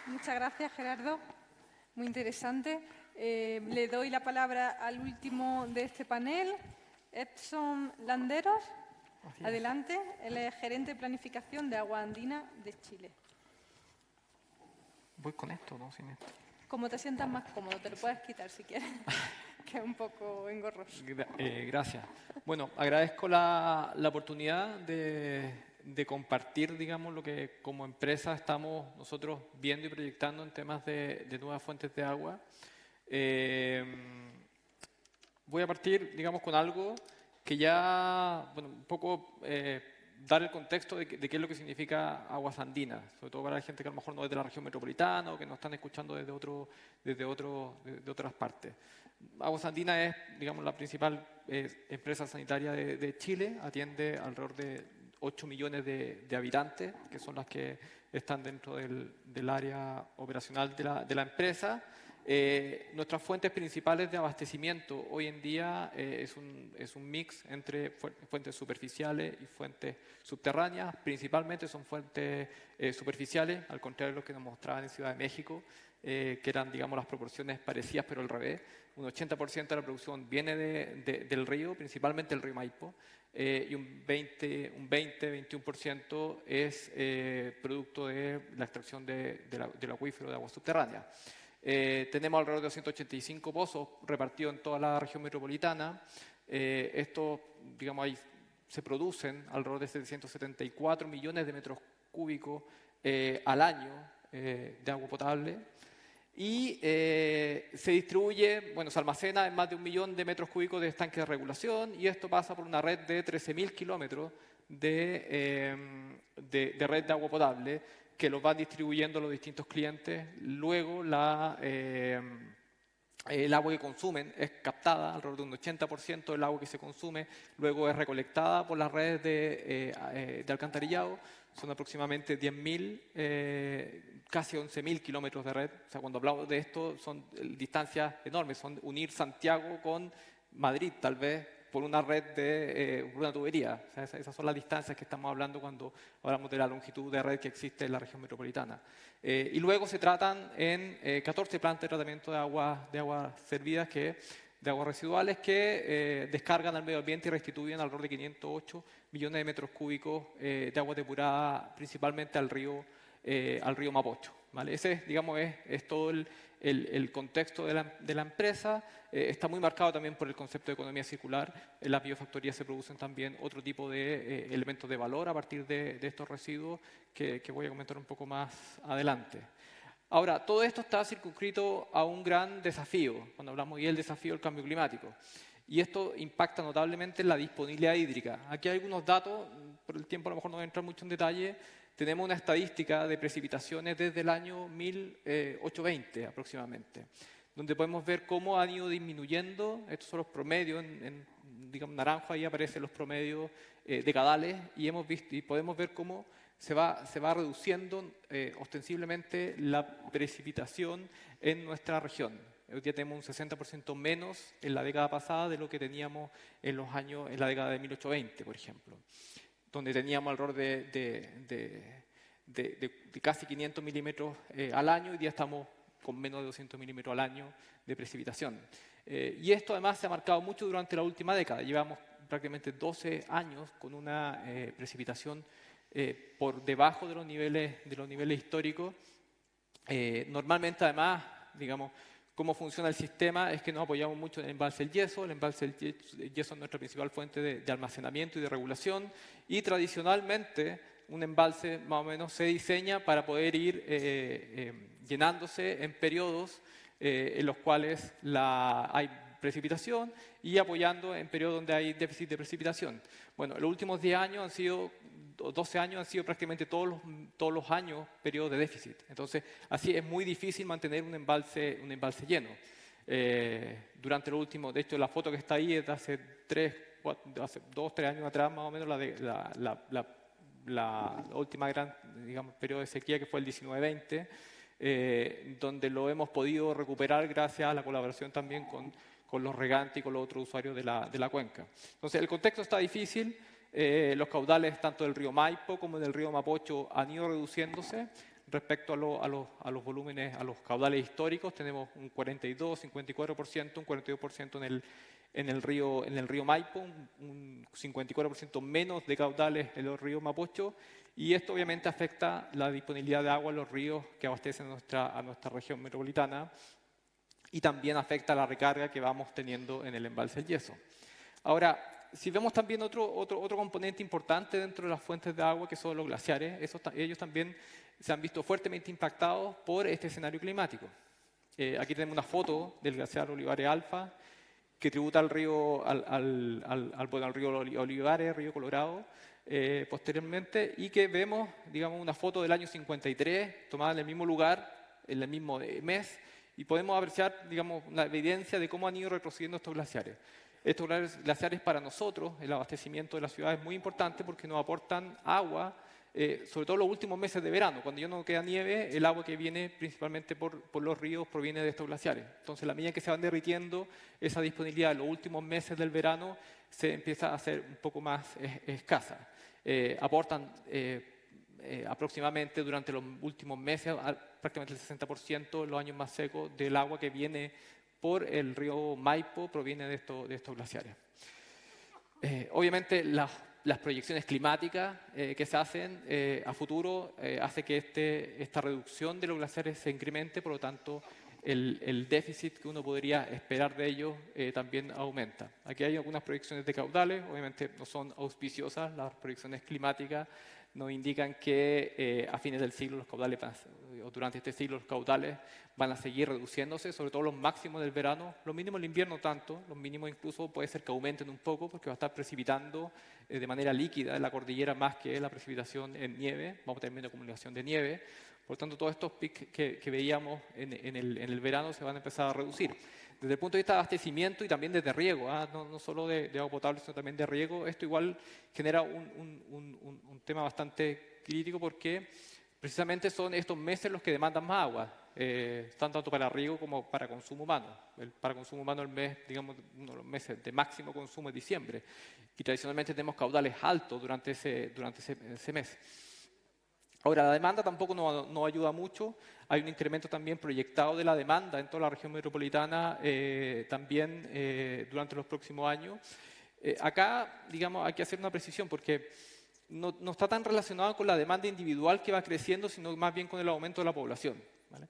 Muchas gracias, Gerardo. Muy interesante. Le doy la palabra al último de este panel, Edson Landeros. Adelante, él es gerente de planificación de Agua Andina de Chile. ¿Voy con esto o no sin esto? Como te sientas más cómodo, te lo puedes quitar si quieres, que es un poco engorroso. Gracias. Bueno, agradezco la oportunidad de compartir, digamos, lo que como empresa estamos nosotros viendo y proyectando en temas de nuevas fuentes de agua. Voy a partir, digamos, con algo que ya, bueno, un poco dar el contexto de qué es lo que significa aguas andinas, sobre todo para la gente que a lo mejor no es de la región metropolitana o que nos están escuchando desde otras partes. Aguas Andinas es, digamos, la principal empresa sanitaria de Chile, atiende alrededor de 8 millones de habitantes, que son las que están dentro del área operacional de la empresa. Nuestras fuentes principales de abastecimiento hoy en día es un mix entre fuentes superficiales y fuentes subterráneas. Principalmente son fuentes superficiales, al contrario de lo que nos mostraban en Ciudad de México, que eran, digamos, las proporciones parecidas pero al revés. Un 80% de la producción viene del río, principalmente el río Maipo, y un 20-21% es producto de la extracción del acuífero de agua subterránea. Tenemos alrededor de 285 pozos repartidos en toda la región metropolitana. Estos, digamos, ahí se producen alrededor de 774 millones de metros cúbicos al año de agua potable. Y se distribuye, bueno, se almacena en más de 1 millón de metros cúbicos de estanques de regulación, y esto pasa por una red de 13.000 kilómetros de red de agua potable, que los van distribuyendo a los distintos clientes. Luego el agua que consumen es captada, alrededor de un 80% del agua que se consume, luego es recolectada por las redes de alcantarillado. Son aproximadamente 10.000, casi 11.000 kilómetros de red. O sea, cuando hablamos de esto son distancias enormes, son unir Santiago con Madrid, tal vez, por una red por una tubería. O sea, esas son las distancias que estamos hablando cuando hablamos de la longitud de red que existe en la región metropolitana. Y luego se tratan en 14 plantas de tratamiento de aguas servidas, de aguas residuales, que descargan al medio ambiente y restituyen alrededor de 508 millones de metros cúbicos de agua depurada, principalmente al río Mapocho, ¿vale? Ese, digamos, es todo el contexto de la empresa. Está muy marcado también por el concepto de economía circular. En las biofactorías se producen también otro tipo de elementos de valor a partir de estos residuos que voy a comentar un poco más adelante. Ahora, todo esto está circunscrito a un gran desafío, cuando hablamos del desafío del cambio climático. Y esto impacta notablemente en la disponibilidad hídrica. Aquí hay algunos datos, por el tiempo a lo mejor no voy a entrar mucho en detalle. Tenemos una estadística de precipitaciones desde el año 1820 aproximadamente. donde podemos ver cómo han ido disminuyendo, estos son los promedios, digamos, naranjo, ahí aparecen los promedios decadales, y hemos visto, y podemos ver cómo se va reduciendo ostensiblemente la precipitación en nuestra región. Hoy día tenemos un 60% menos en la década pasada de lo que teníamos en la década de 1820, por ejemplo, donde teníamos alrededor de casi 500 milímetros al año. Hoy día estamos con menos de 200 milímetros al año de precipitación. Y esto además se ha marcado mucho durante la última década. Llevamos prácticamente 12 años con una precipitación por debajo de los niveles históricos. Normalmente, además, digamos, cómo funciona el sistema es que nos apoyamos mucho en el embalse del yeso. El embalse del yeso es nuestra principal fuente de almacenamiento y de regulación, y tradicionalmente un embalse más o menos se diseña para poder ir llenándose en periodos en los cuales hay precipitación y apoyando en periodos donde hay déficit de precipitación. Bueno, los últimos 10 años han sido 12 años han sido prácticamente todos los años periodos de déficit. Entonces, así es muy difícil mantener un embalse lleno. Durante los últimos, de hecho, la foto que está ahí es de hace 2 o 3 años atrás, más o menos, la última gran, digamos, periodo de sequía, que fue el 19-20, donde lo hemos podido recuperar gracias a la colaboración también con los regantes y con los otros usuarios de la cuenca. Entonces, el contexto está difícil. Los caudales tanto del río Maipo como del río Mapocho han ido reduciéndose respecto a los volúmenes, a los caudales históricos. Tenemos un 42, 54%, un 42% en el río Maipo, un 54% menos de caudales en los ríos Mapocho, y esto obviamente afecta la disponibilidad de agua en los ríos que abastecen a nuestra región metropolitana, y también afecta la recarga que vamos teniendo en el embalse del Yeso. Ahora, si vemos también otro componente importante dentro de las fuentes de agua, que son los glaciares, ellos también se han visto fuertemente impactados por este escenario climático. Aquí tenemos una foto del glaciar Olivares Alfa, que tributa al río Olivares, río Colorado, posteriormente, y que vemos, digamos, una foto del año 53, tomada en el mismo lugar, en el mismo mes, y podemos apreciar, digamos, una evidencia de cómo han ido retrocediendo estos glaciares. Estos glaciares para nosotros, el abastecimiento de la ciudad es muy importante porque nos aportan agua, sobre todo en los últimos meses de verano. Cuando ya no queda nieve, el agua que viene principalmente por los ríos proviene de estos glaciares. Entonces, a la medida que se van derritiendo, esa disponibilidad en los últimos meses del verano se empieza a hacer un poco más escasa. Aportan aproximadamente durante los últimos meses prácticamente el 60% en los años más secos del agua que viene por el río Maipo proviene de estos glaciares. Obviamente las proyecciones climáticas que se hacen a futuro hace que esta reducción de los glaciares se incremente, por lo tanto el déficit que uno podría esperar de ellos también aumenta. Aquí hay algunas proyecciones de caudales, obviamente no son auspiciosas, las proyecciones climáticas nos indican que a fines del siglo los caudales, o durante este siglo los caudales van a seguir reduciéndose, sobre todo los máximos del verano, los mínimos del invierno tanto, los mínimos incluso puede ser que aumenten un poco porque va a estar precipitando de manera líquida en la cordillera más que la precipitación en nieve, vamos a tener menos acumulación de nieve, por lo tanto todos estos picos que veíamos en el verano se van a empezar a reducir. Desde el punto de vista de abastecimiento y también desde riego, no solo de agua potable, sino también de riego, esto igual genera un tema bastante crítico porque precisamente son estos meses los que demandan más agua, tanto para riego como para consumo humano. Para consumo humano el mes, digamos, uno de los meses de máximo consumo es diciembre, y tradicionalmente tenemos caudales altos durante ese mes. Ahora, la demanda tampoco nos ayuda mucho. Hay un incremento también proyectado de la demanda en toda la región metropolitana también durante los próximos años. Acá, digamos, hay que hacer una precisión porque no está tan relacionado con la demanda individual que va creciendo, sino más bien con el aumento de la población, ¿vale?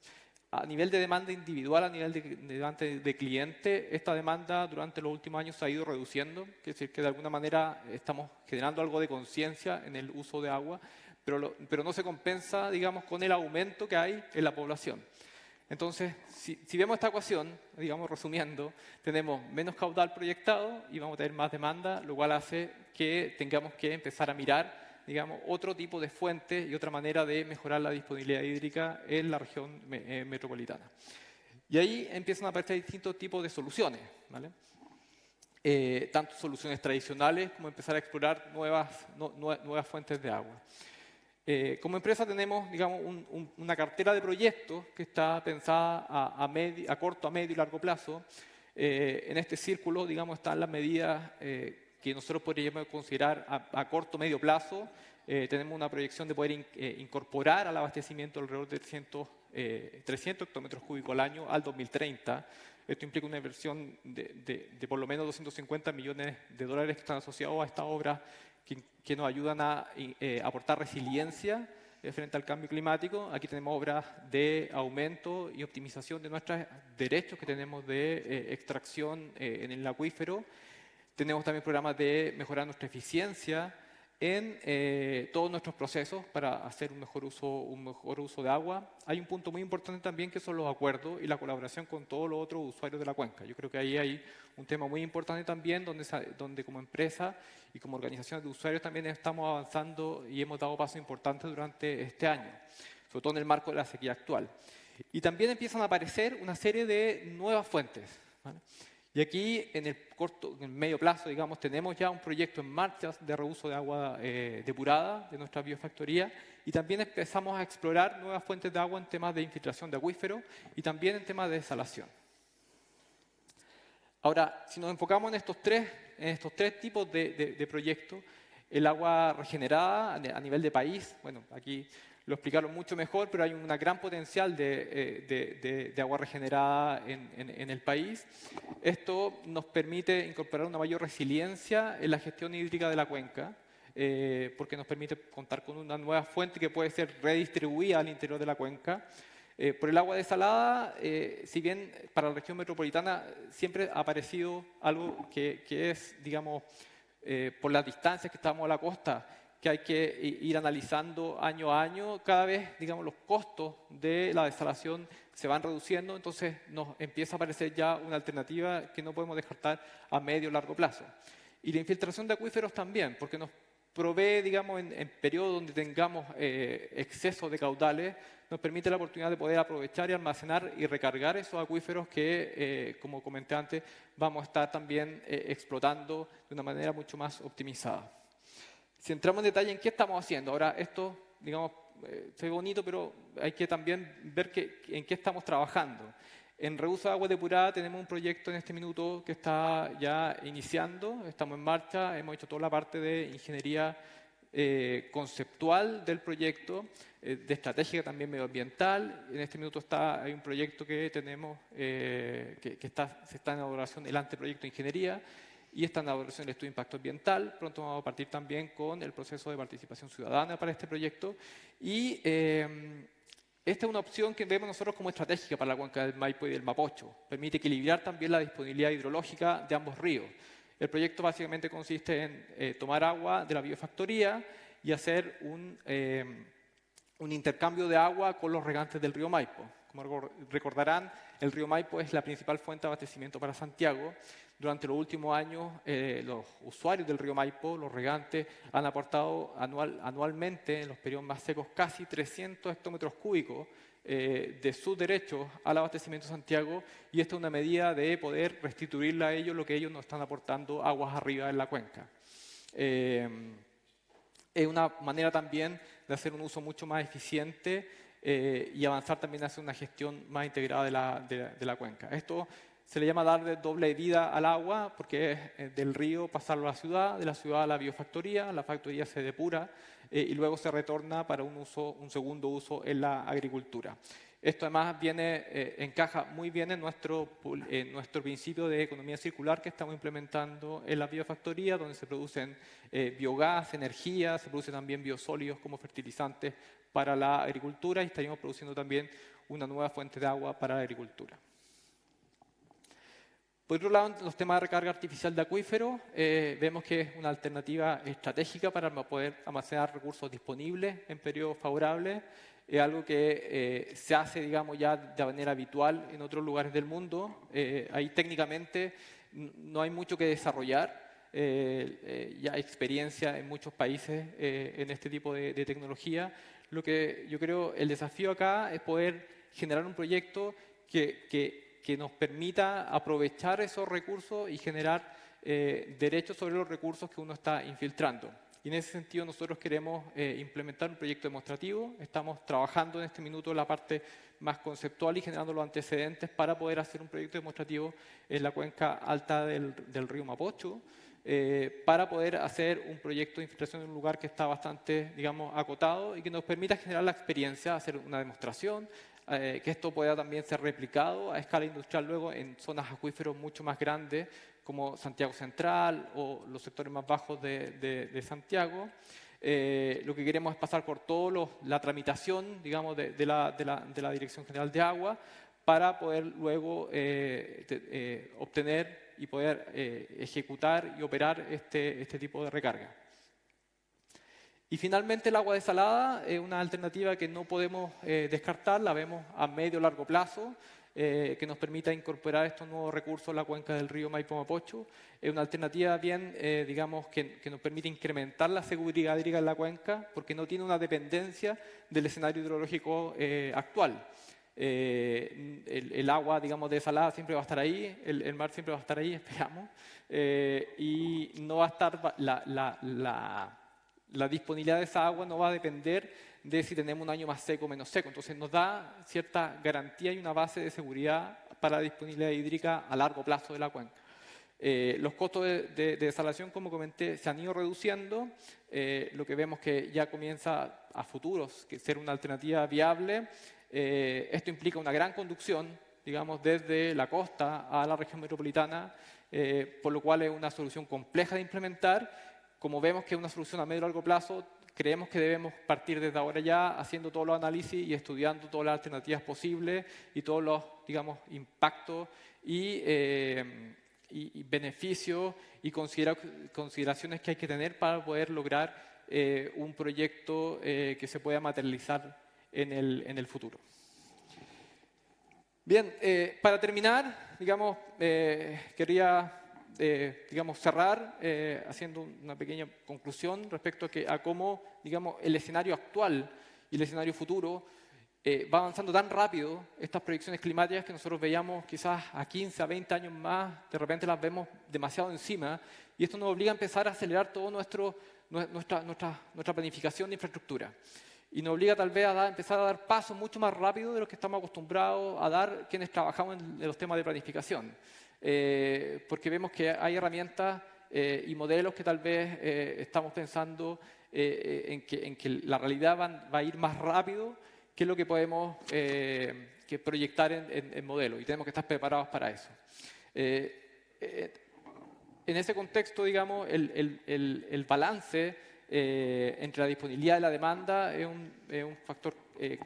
A nivel de demanda individual, a nivel de demanda de cliente, esta demanda durante los últimos años se ha ido reduciendo. Es decir, que de alguna manera estamos generando algo de conciencia en el uso de agua, pero no se compensa, digamos, con el aumento que hay en la población. Entonces, si vemos esta ecuación, digamos, resumiendo, tenemos menos caudal proyectado y vamos a tener más demanda, lo cual hace que tengamos que empezar a mirar, digamos, otro tipo de fuentes y otra manera de mejorar la disponibilidad hídrica en la región metropolitana. Y ahí empiezan a aparecer distintos tipos de soluciones, ¿vale? Tanto soluciones tradicionales como empezar a explorar nuevas fuentes de agua. Como empresa tenemos, digamos, una cartera de proyectos que está pensada a corto, a medio y largo plazo. En este círculo, digamos, están las medidas que nosotros podríamos considerar a corto, medio plazo. Tenemos una proyección de poder incorporar al abastecimiento alrededor de 300 hectómetros cúbicos al año al 2030. Esto implica una inversión de por lo menos 250 millones de dólares que están asociados a esta obra que nos ayudan a aportar resiliencia frente al cambio climático. Aquí tenemos obras de aumento y optimización de nuestros derechos que tenemos de extracción en el acuífero. Tenemos también programas de mejorar nuestra eficiencia en todos nuestros procesos para hacer un mejor uso de agua. Hay un punto muy importante también que son los acuerdos y la colaboración con todos los otros usuarios de la cuenca. Yo creo que ahí hay un tema muy importante también donde como empresa y como organizaciones de usuarios también estamos avanzando y hemos dado pasos importantes durante este año, sobre todo en el marco de la sequía actual. Y también empiezan a aparecer una serie de nuevas fuentes, ¿vale? Y aquí, en el medio plazo, digamos, tenemos ya un proyecto en marcha de reuso de agua depurada de nuestra biofactoría y también empezamos a explorar nuevas fuentes de agua en temas de infiltración de acuíferos y también en temas de desalación. Ahora, si nos enfocamos en estos tres tipos de proyectos, el agua regenerada a nivel de país, bueno, aquí lo explicaron mucho mejor, pero hay un gran potencial de agua regenerada en el país. Esto nos permite incorporar una mayor resiliencia en la gestión hídrica de la cuenca, porque nos permite contar con una nueva fuente que puede ser redistribuida al interior de la cuenca. Por el agua desalada, si bien para la región metropolitana siempre ha aparecido algo que es, digamos, por las distancias que estamos a la costa, que hay que ir analizando año a año, cada vez, digamos, los costos de la desalación se van reduciendo, entonces nos empieza a aparecer ya una alternativa que no podemos descartar a medio o largo plazo. Y la infiltración de acuíferos también, porque nos provee, digamos, en periodos donde tengamos exceso de caudales, nos permite la oportunidad de poder aprovechar y almacenar y recargar esos acuíferos que, como comenté antes, vamos a estar también explotando de una manera mucho más optimizada. Si entramos en detalle en qué estamos haciendo, ahora esto, digamos, se ve bonito, pero hay que también ver en qué estamos trabajando. En reuso de agua depurada tenemos un proyecto en este minuto que está ya iniciando, estamos en marcha, hemos hecho toda la parte de ingeniería conceptual del proyecto, de estratégica también medioambiental. En este minuto hay un proyecto que tenemos, se está en elaboración, el anteproyecto de ingeniería, y está en elaboración del estudio de impacto ambiental. Pronto vamos a partir también con el proceso de participación ciudadana para este proyecto. Y esta es una opción que vemos nosotros como estratégica para la cuenca del Maipo y del Mapocho. Permite equilibrar también la disponibilidad hidrológica de ambos ríos. El proyecto básicamente consiste en tomar agua de la biofactoría y hacer un intercambio de agua con los regantes del río Maipo. Como recordarán, el río Maipo es la principal fuente de abastecimiento para Santiago. Durante los últimos años, los usuarios del río Maipo, los regantes, han aportado anualmente, en los periodos más secos, casi 300 hectómetros cúbicos de sus derechos al abastecimiento de Santiago, y esta es una medida de poder restituirle a ellos lo que ellos nos están aportando aguas arriba en la cuenca. Es una manera también de hacer un uso mucho más eficiente y avanzar también hacia una gestión más integrada de la cuenca. Esto se le llama darle doble vida al agua, porque es del río pasarlo a la ciudad, de la ciudad a la biofactoría, la factoría se depura y luego se retorna para un segundo uso en la agricultura. Esto además encaja muy bien en nuestro principio de economía circular que estamos implementando en la biofactoría, donde se producen biogás, energía, se producen también biosólidos como fertilizantes para la agricultura, y estaríamos produciendo también una nueva fuente de agua para la agricultura. Por otro lado, en los temas de recarga artificial de acuíferos, vemos que es una alternativa estratégica para poder almacenar recursos disponibles en periodos favorables. Es algo que se hace, digamos, ya de manera habitual en otros lugares del mundo. Ahí técnicamente no hay mucho que desarrollar. Ya hay experiencia en muchos países en este tipo de tecnología. Lo que yo creo el desafío acá es poder generar un proyecto que nos permita aprovechar esos recursos y generar derechos sobre los recursos que uno está infiltrando. Y en ese sentido nosotros queremos implementar un proyecto demostrativo. Estamos trabajando en este minuto en la parte más conceptual y generando los antecedentes para poder hacer un proyecto demostrativo en la cuenca alta del río Mapocho, para poder hacer un proyecto de infiltración en un lugar que está bastante, digamos, acotado y que nos permita generar la experiencia, hacer una demostración, que esto pueda también ser replicado a escala industrial luego en zonas acuíferos mucho más grandes como Santiago Central o los sectores más bajos de Santiago. Lo que queremos es pasar por toda la tramitación, digamos, de la Dirección General de Agua para poder luego obtener y poder ejecutar y operar este tipo de recarga. Y finalmente el agua desalada es una alternativa que no podemos descartar, la vemos a medio o largo plazo, que nos permita incorporar estos nuevos recursos a la cuenca del río Maipo-Mapocho. Es una alternativa bien, digamos, que nos permite incrementar la seguridad hídrica en la cuenca porque no tiene una dependencia del escenario hidrológico actual. El agua, digamos, desalada siempre va a estar ahí, el mar siempre va a estar ahí, esperamos, y no va a estar la disponibilidad de esa agua no va a depender de si tenemos un año más seco o menos seco. Entonces nos da cierta garantía y una base de seguridad para la disponibilidad hídrica a largo plazo de la cuenca. Los costos de desalación, como comenté, se han ido reduciendo. Lo que vemos que ya comienza a futuros que ser una alternativa viable. Esto implica una gran conducción, digamos, desde la costa a la región metropolitana, por lo cual es una solución compleja de implementar. Como vemos que es una solución a medio y largo plazo, creemos que debemos partir desde ahora ya haciendo todos los análisis y estudiando todas las alternativas posibles y todos los, digamos, impactos y beneficios y consideraciones que hay que tener para poder lograr un proyecto que se pueda materializar en el futuro. Bien, para terminar, digamos, quería digamos, cerrar haciendo una pequeña conclusión respecto a cómo, digamos, el escenario actual y el escenario futuro va avanzando tan rápido. Estas proyecciones climáticas que nosotros veíamos quizás a 15, a 20 años más, de repente las vemos demasiado encima y esto nos obliga a empezar a acelerar todo nuestra planificación de infraestructura. Y nos obliga tal vez a empezar a dar pasos mucho más rápido de los que estamos acostumbrados a dar quienes trabajamos en los temas de planificación. Porque vemos que hay herramientas y modelos que tal vez estamos pensando en que la realidad va a ir más rápido que lo que podemos que proyectar en modelos, y tenemos que estar preparados para eso. En ese contexto, digamos, el balance entre la disponibilidad y la demanda es un factor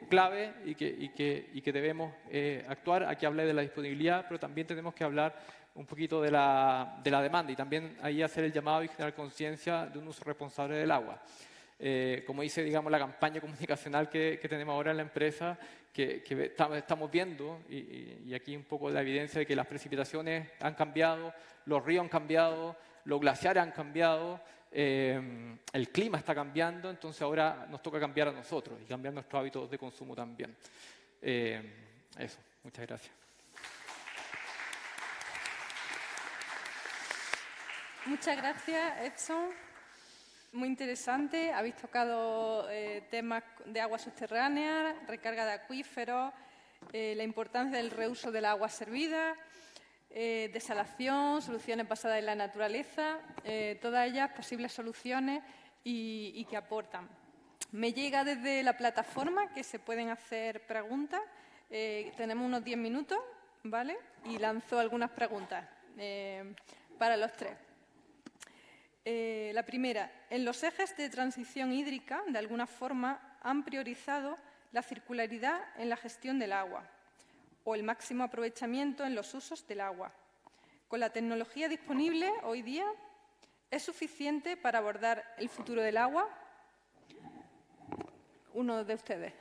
clave y que debemos actuar. Aquí hablé de la disponibilidad, pero también tenemos que hablar un poquito de la demanda y también ahí hacer el llamado y generar conciencia de un uso responsable del agua. Como dice, digamos, la campaña comunicacional que tenemos ahora en la empresa, que estamos viendo, y aquí un poco la evidencia de que las precipitaciones han cambiado, los ríos han cambiado, los glaciares han cambiado, el clima está cambiando, entonces ahora nos toca cambiar a nosotros y cambiar nuestros hábitos de consumo también. Eso, muchas gracias. Muchas gracias, Edson. Muy interesante. Habéis tocado temas de agua subterránea, recarga de acuíferos, la importancia del reuso del agua servida, desalación, soluciones basadas en la naturaleza, todas ellas posibles soluciones y que aportan. Me llega desde la plataforma que se pueden hacer preguntas. Tenemos unos 10 minutos, ¿vale? Y lanzo algunas preguntas para los tres. La primera, en los ejes de transición hídrica, de alguna forma, han priorizado la circularidad en la gestión del agua o el máximo aprovechamiento en los usos del agua. Con la tecnología disponible hoy día, ¿es suficiente para abordar el futuro del agua? Uno de ustedes.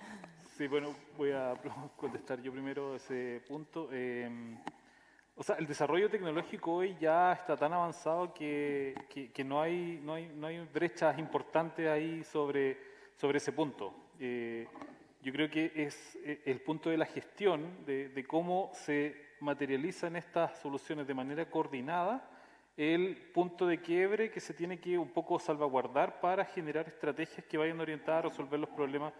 Sí, bueno, voy a contestar yo primero ese punto. O sea, el desarrollo tecnológico hoy ya está tan avanzado que no hay brechas importantes ahí sobre ese punto. Yo yo creo que es el punto de la gestión, de cómo se materializan estas soluciones de manera coordinada, el punto de quiebre que se tiene que un poco salvaguardar para generar estrategias que vayan orientadas a resolver los problemas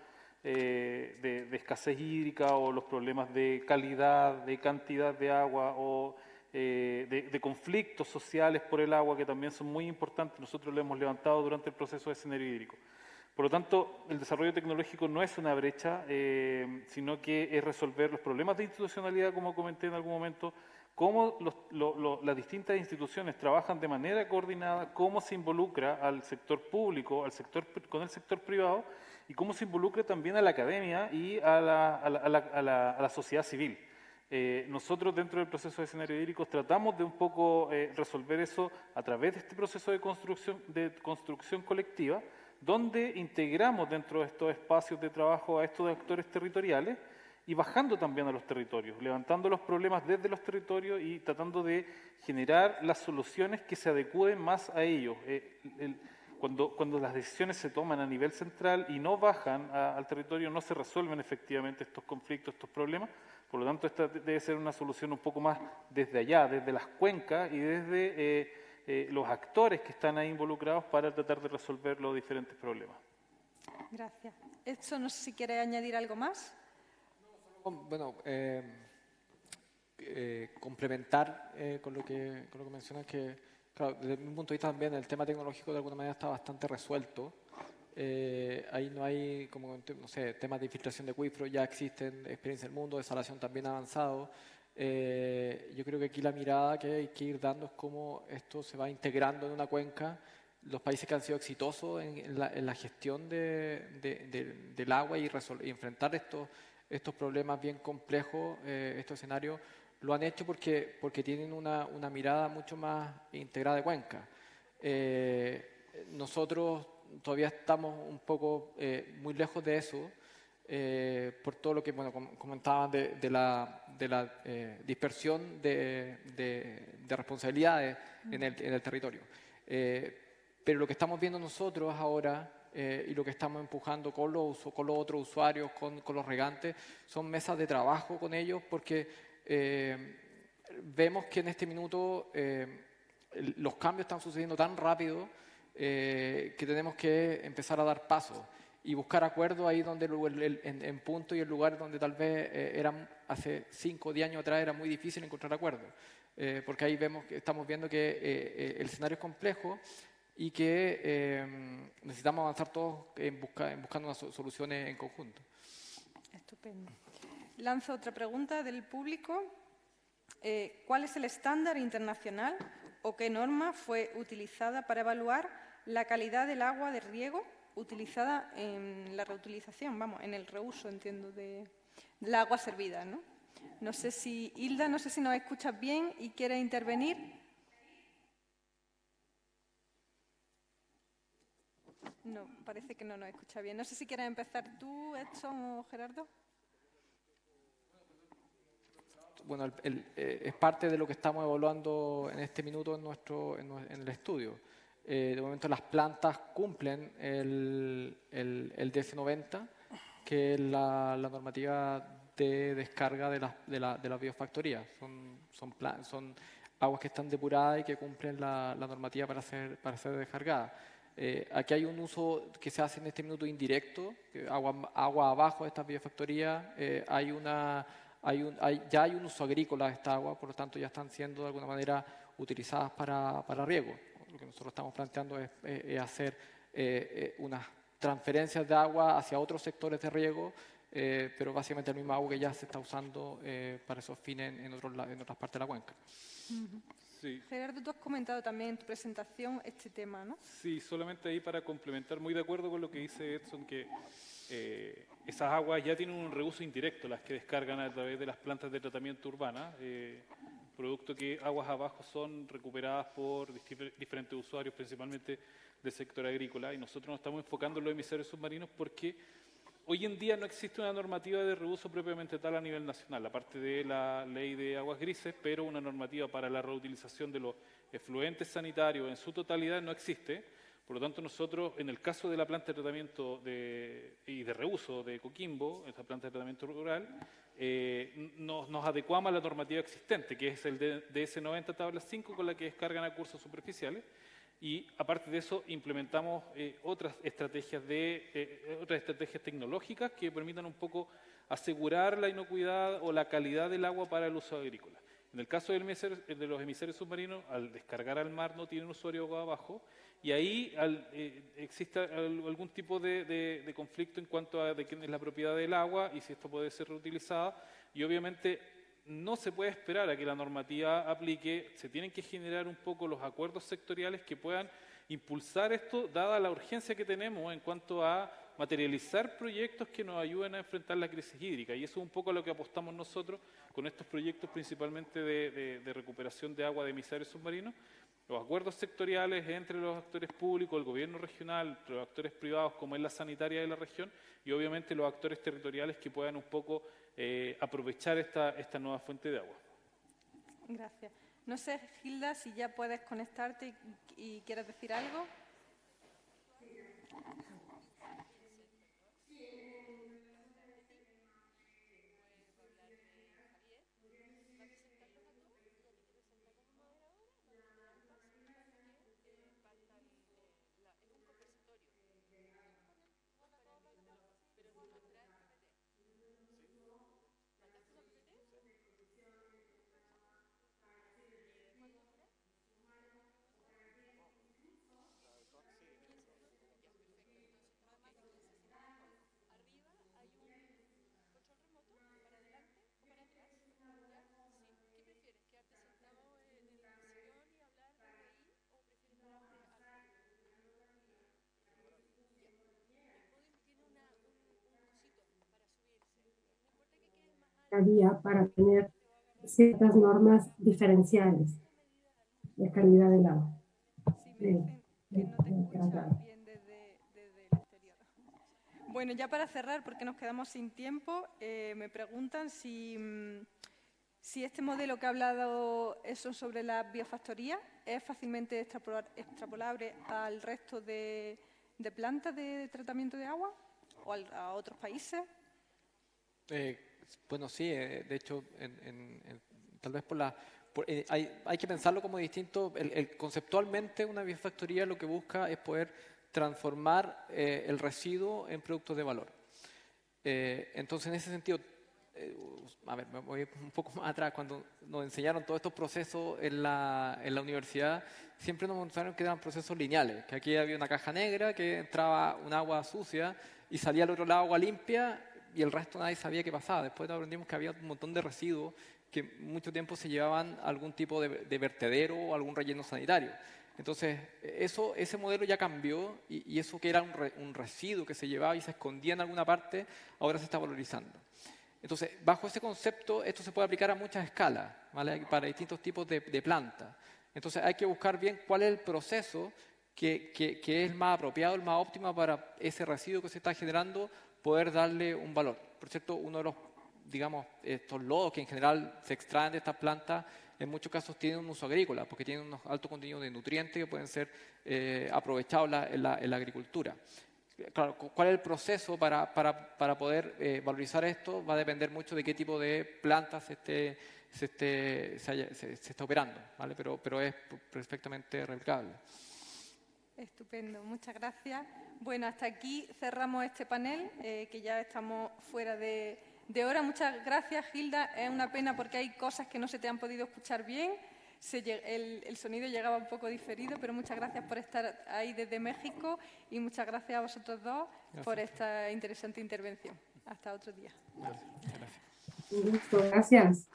de escasez hídrica o los problemas de calidad, de cantidad de agua o de conflictos sociales por el agua que también son muy importantes. Nosotros lo hemos levantado durante el proceso de escenario hídrico. Por lo tanto, el desarrollo tecnológico no es una brecha, sino que es resolver los problemas de institucionalidad, como comenté en algún momento, cómo las distintas instituciones trabajan de manera coordinada, cómo se involucra al sector público, con el sector privado, y cómo se involucra también a la academia y a la sociedad civil. Nosotros dentro del proceso de escenario hídrico tratamos de un poco resolver eso a través de este proceso de construcción colectiva, donde integramos dentro de estos espacios de trabajo a estos actores territoriales y bajando también a los territorios, levantando los problemas desde los territorios y tratando de generar las soluciones que se adecúen más a ellos. Cuando las decisiones se toman a nivel central y no bajan al territorio, no se resuelven efectivamente estos conflictos, estos problemas. Por lo tanto, esta debe ser una solución un poco más desde allá, desde las cuencas y desde los actores que están ahí involucrados para tratar de resolver los diferentes problemas. Gracias. Edson, no sé si quiere añadir algo más. Bueno, complementar con lo que mencionas, que claro, desde mi punto de vista también el tema tecnológico de alguna manera está bastante resuelto. Ahí no hay, como no sé, temas de infiltración de acuíferos, ya existen experiencias en el mundo, desalación también ha avanzado. Yo creo que aquí la mirada que hay que ir dando es cómo esto se va integrando en una cuenca. Los países que han sido exitosos en la gestión del agua y enfrentar estos problemas bien complejos, estos escenarios, lo han hecho porque tienen una mirada mucho más integrada de cuenca. Nosotros todavía estamos un poco muy lejos de eso, por todo lo que comentaban de la dispersión de responsabilidades en el territorio. Pero lo que estamos viendo nosotros ahora y lo que estamos empujando con los otros usuarios, con los regantes, son mesas de trabajo con ellos, porque vemos que en este minuto los cambios están sucediendo tan rápido que tenemos que empezar a dar pasos y buscar acuerdos ahí donde en punto y en lugares donde tal vez hace 5 o 10 años atrás era muy difícil encontrar acuerdos, porque ahí estamos viendo que el escenario es complejo y que necesitamos avanzar todos buscando unas soluciones en conjunto. Estupendo. Lanzo otra pregunta del público. ¿Cuál es el estándar internacional o qué norma fue utilizada para evaluar la calidad del agua de riego utilizada en la reutilización, en el reuso, entiendo, del agua servida, ¿no? No sé si, Hilda, no sé si nos escuchas bien y quieres intervenir. No, parece que no nos escucha bien. No sé si quieres empezar tú, Edson o Gerardo. Bueno, es parte de lo que estamos evaluando en este minuto en el estudio. De momento las plantas cumplen el DS90, que es la normativa de descarga de la biofactoría. Son aguas que están depuradas y que cumplen la normativa para ser descargadas. Aquí hay un uso que se hace en este minuto indirecto, agua abajo de estas biofactorías. Ya hay un uso agrícola de esta agua, por lo tanto ya están siendo de alguna manera utilizadas para riego. Lo que nosotros estamos planteando es hacer unas transferencias de agua hacia otros sectores de riego, pero básicamente el mismo agua que ya se está usando para esos fines en otras partes de la cuenca. Sí. Gerardo, tú has comentado también en tu presentación este tema, ¿no? Sí, solamente ahí para complementar, muy de acuerdo con lo que dice Edson, que esas aguas ya tienen un reuso indirecto, las que descargan a través de las plantas de tratamiento urbana, producto que aguas abajo son recuperadas por diferentes usuarios, principalmente del sector agrícola, y nosotros nos estamos enfocando en los emisarios submarinos porque hoy en día no existe una normativa de reuso propiamente tal a nivel nacional, aparte de la ley de aguas grises, pero una normativa para la reutilización de los efluentes sanitarios en su totalidad no existe. Por lo tanto, nosotros, en el caso de la planta de tratamiento y de reuso de Coquimbo, esta planta de tratamiento rural, nos adecuamos a la normativa existente, que es el DS90 tabla 5, con la que descargan a cursos superficiales, y aparte de eso implementamos otras estrategias tecnológicas que permitan un poco asegurar la inocuidad o la calidad del agua para el uso agrícola. En el caso de los emisarios submarinos, al descargar al mar no tienen usuario de agua abajo, y ahí existe algún tipo de conflicto en cuanto a de quién es la propiedad del agua y si esto puede ser reutilizado, y obviamente no se puede esperar a que la normativa aplique, se tienen que generar un poco los acuerdos sectoriales que puedan impulsar esto, dada la urgencia que tenemos en cuanto a materializar proyectos que nos ayuden a enfrentar la crisis hídrica, y eso es un poco a lo que apostamos nosotros con estos proyectos principalmente de recuperación de agua de emisarios submarinos. Los acuerdos sectoriales entre los actores públicos, el gobierno regional, los actores privados como es la sanitaria de la región y obviamente los actores territoriales que puedan un poco aprovechar esta nueva fuente de agua. Gracias. No sé, Gilda, si ya puedes conectarte y quieres decir algo. Vía para tener ciertas normas diferenciales de calidad del agua. Sí, me dicen que no te escuchan bien desde el exterior. Bueno, ya para cerrar, porque nos quedamos sin tiempo, me preguntan si este modelo que ha hablado eso sobre la biofactoría es fácilmente extrapolable al resto de plantas de tratamiento de agua o a otros países. Bueno, sí, de hecho, tal vez hay que pensarlo como distinto. Conceptualmente, una biofactoría lo que busca es poder transformar el residuo en productos de valor. Entonces, en ese sentido, a ver, me voy un poco más atrás. Cuando nos enseñaron todos estos procesos en la universidad, siempre nos mostraron que eran procesos lineales, que aquí había una caja negra, que entraba un agua sucia y salía al otro lado agua limpia, y el resto nadie sabía qué pasaba. Después aprendimos que había un montón de residuos que mucho tiempo se llevaban a algún tipo de vertedero o algún relleno sanitario. Entonces, ese modelo ya cambió y eso que era un residuo que se llevaba y se escondía en alguna parte, ahora se está valorizando. Entonces, bajo ese concepto, esto se puede aplicar a muchas escalas, ¿vale? Para distintos tipos de plantas. Entonces, hay que buscar bien cuál es el proceso que es el más apropiado, el más óptimo para ese residuo que se está generando, poder darle un valor. Por cierto, uno de los, digamos, estos lodos que en general se extraen de estas plantas, en muchos casos tienen un uso agrícola, porque tienen un alto contenido de nutrientes que pueden ser aprovechados en la agricultura. Claro, ¿cuál es el proceso para poder valorizar esto? Va a depender mucho de qué tipo de plantas se está operando, ¿vale? Pero es perfectamente replicable. Estupendo, muchas gracias. Bueno, hasta aquí cerramos este panel, que ya estamos fuera de hora. Muchas gracias, Gilda. Es una pena porque hay cosas que no se te han podido escuchar bien. El sonido llegaba un poco diferido, pero muchas gracias por estar ahí desde México y muchas gracias a vosotros dos por esta interesante intervención. Hasta otro día. Gracias. Un gusto, gracias.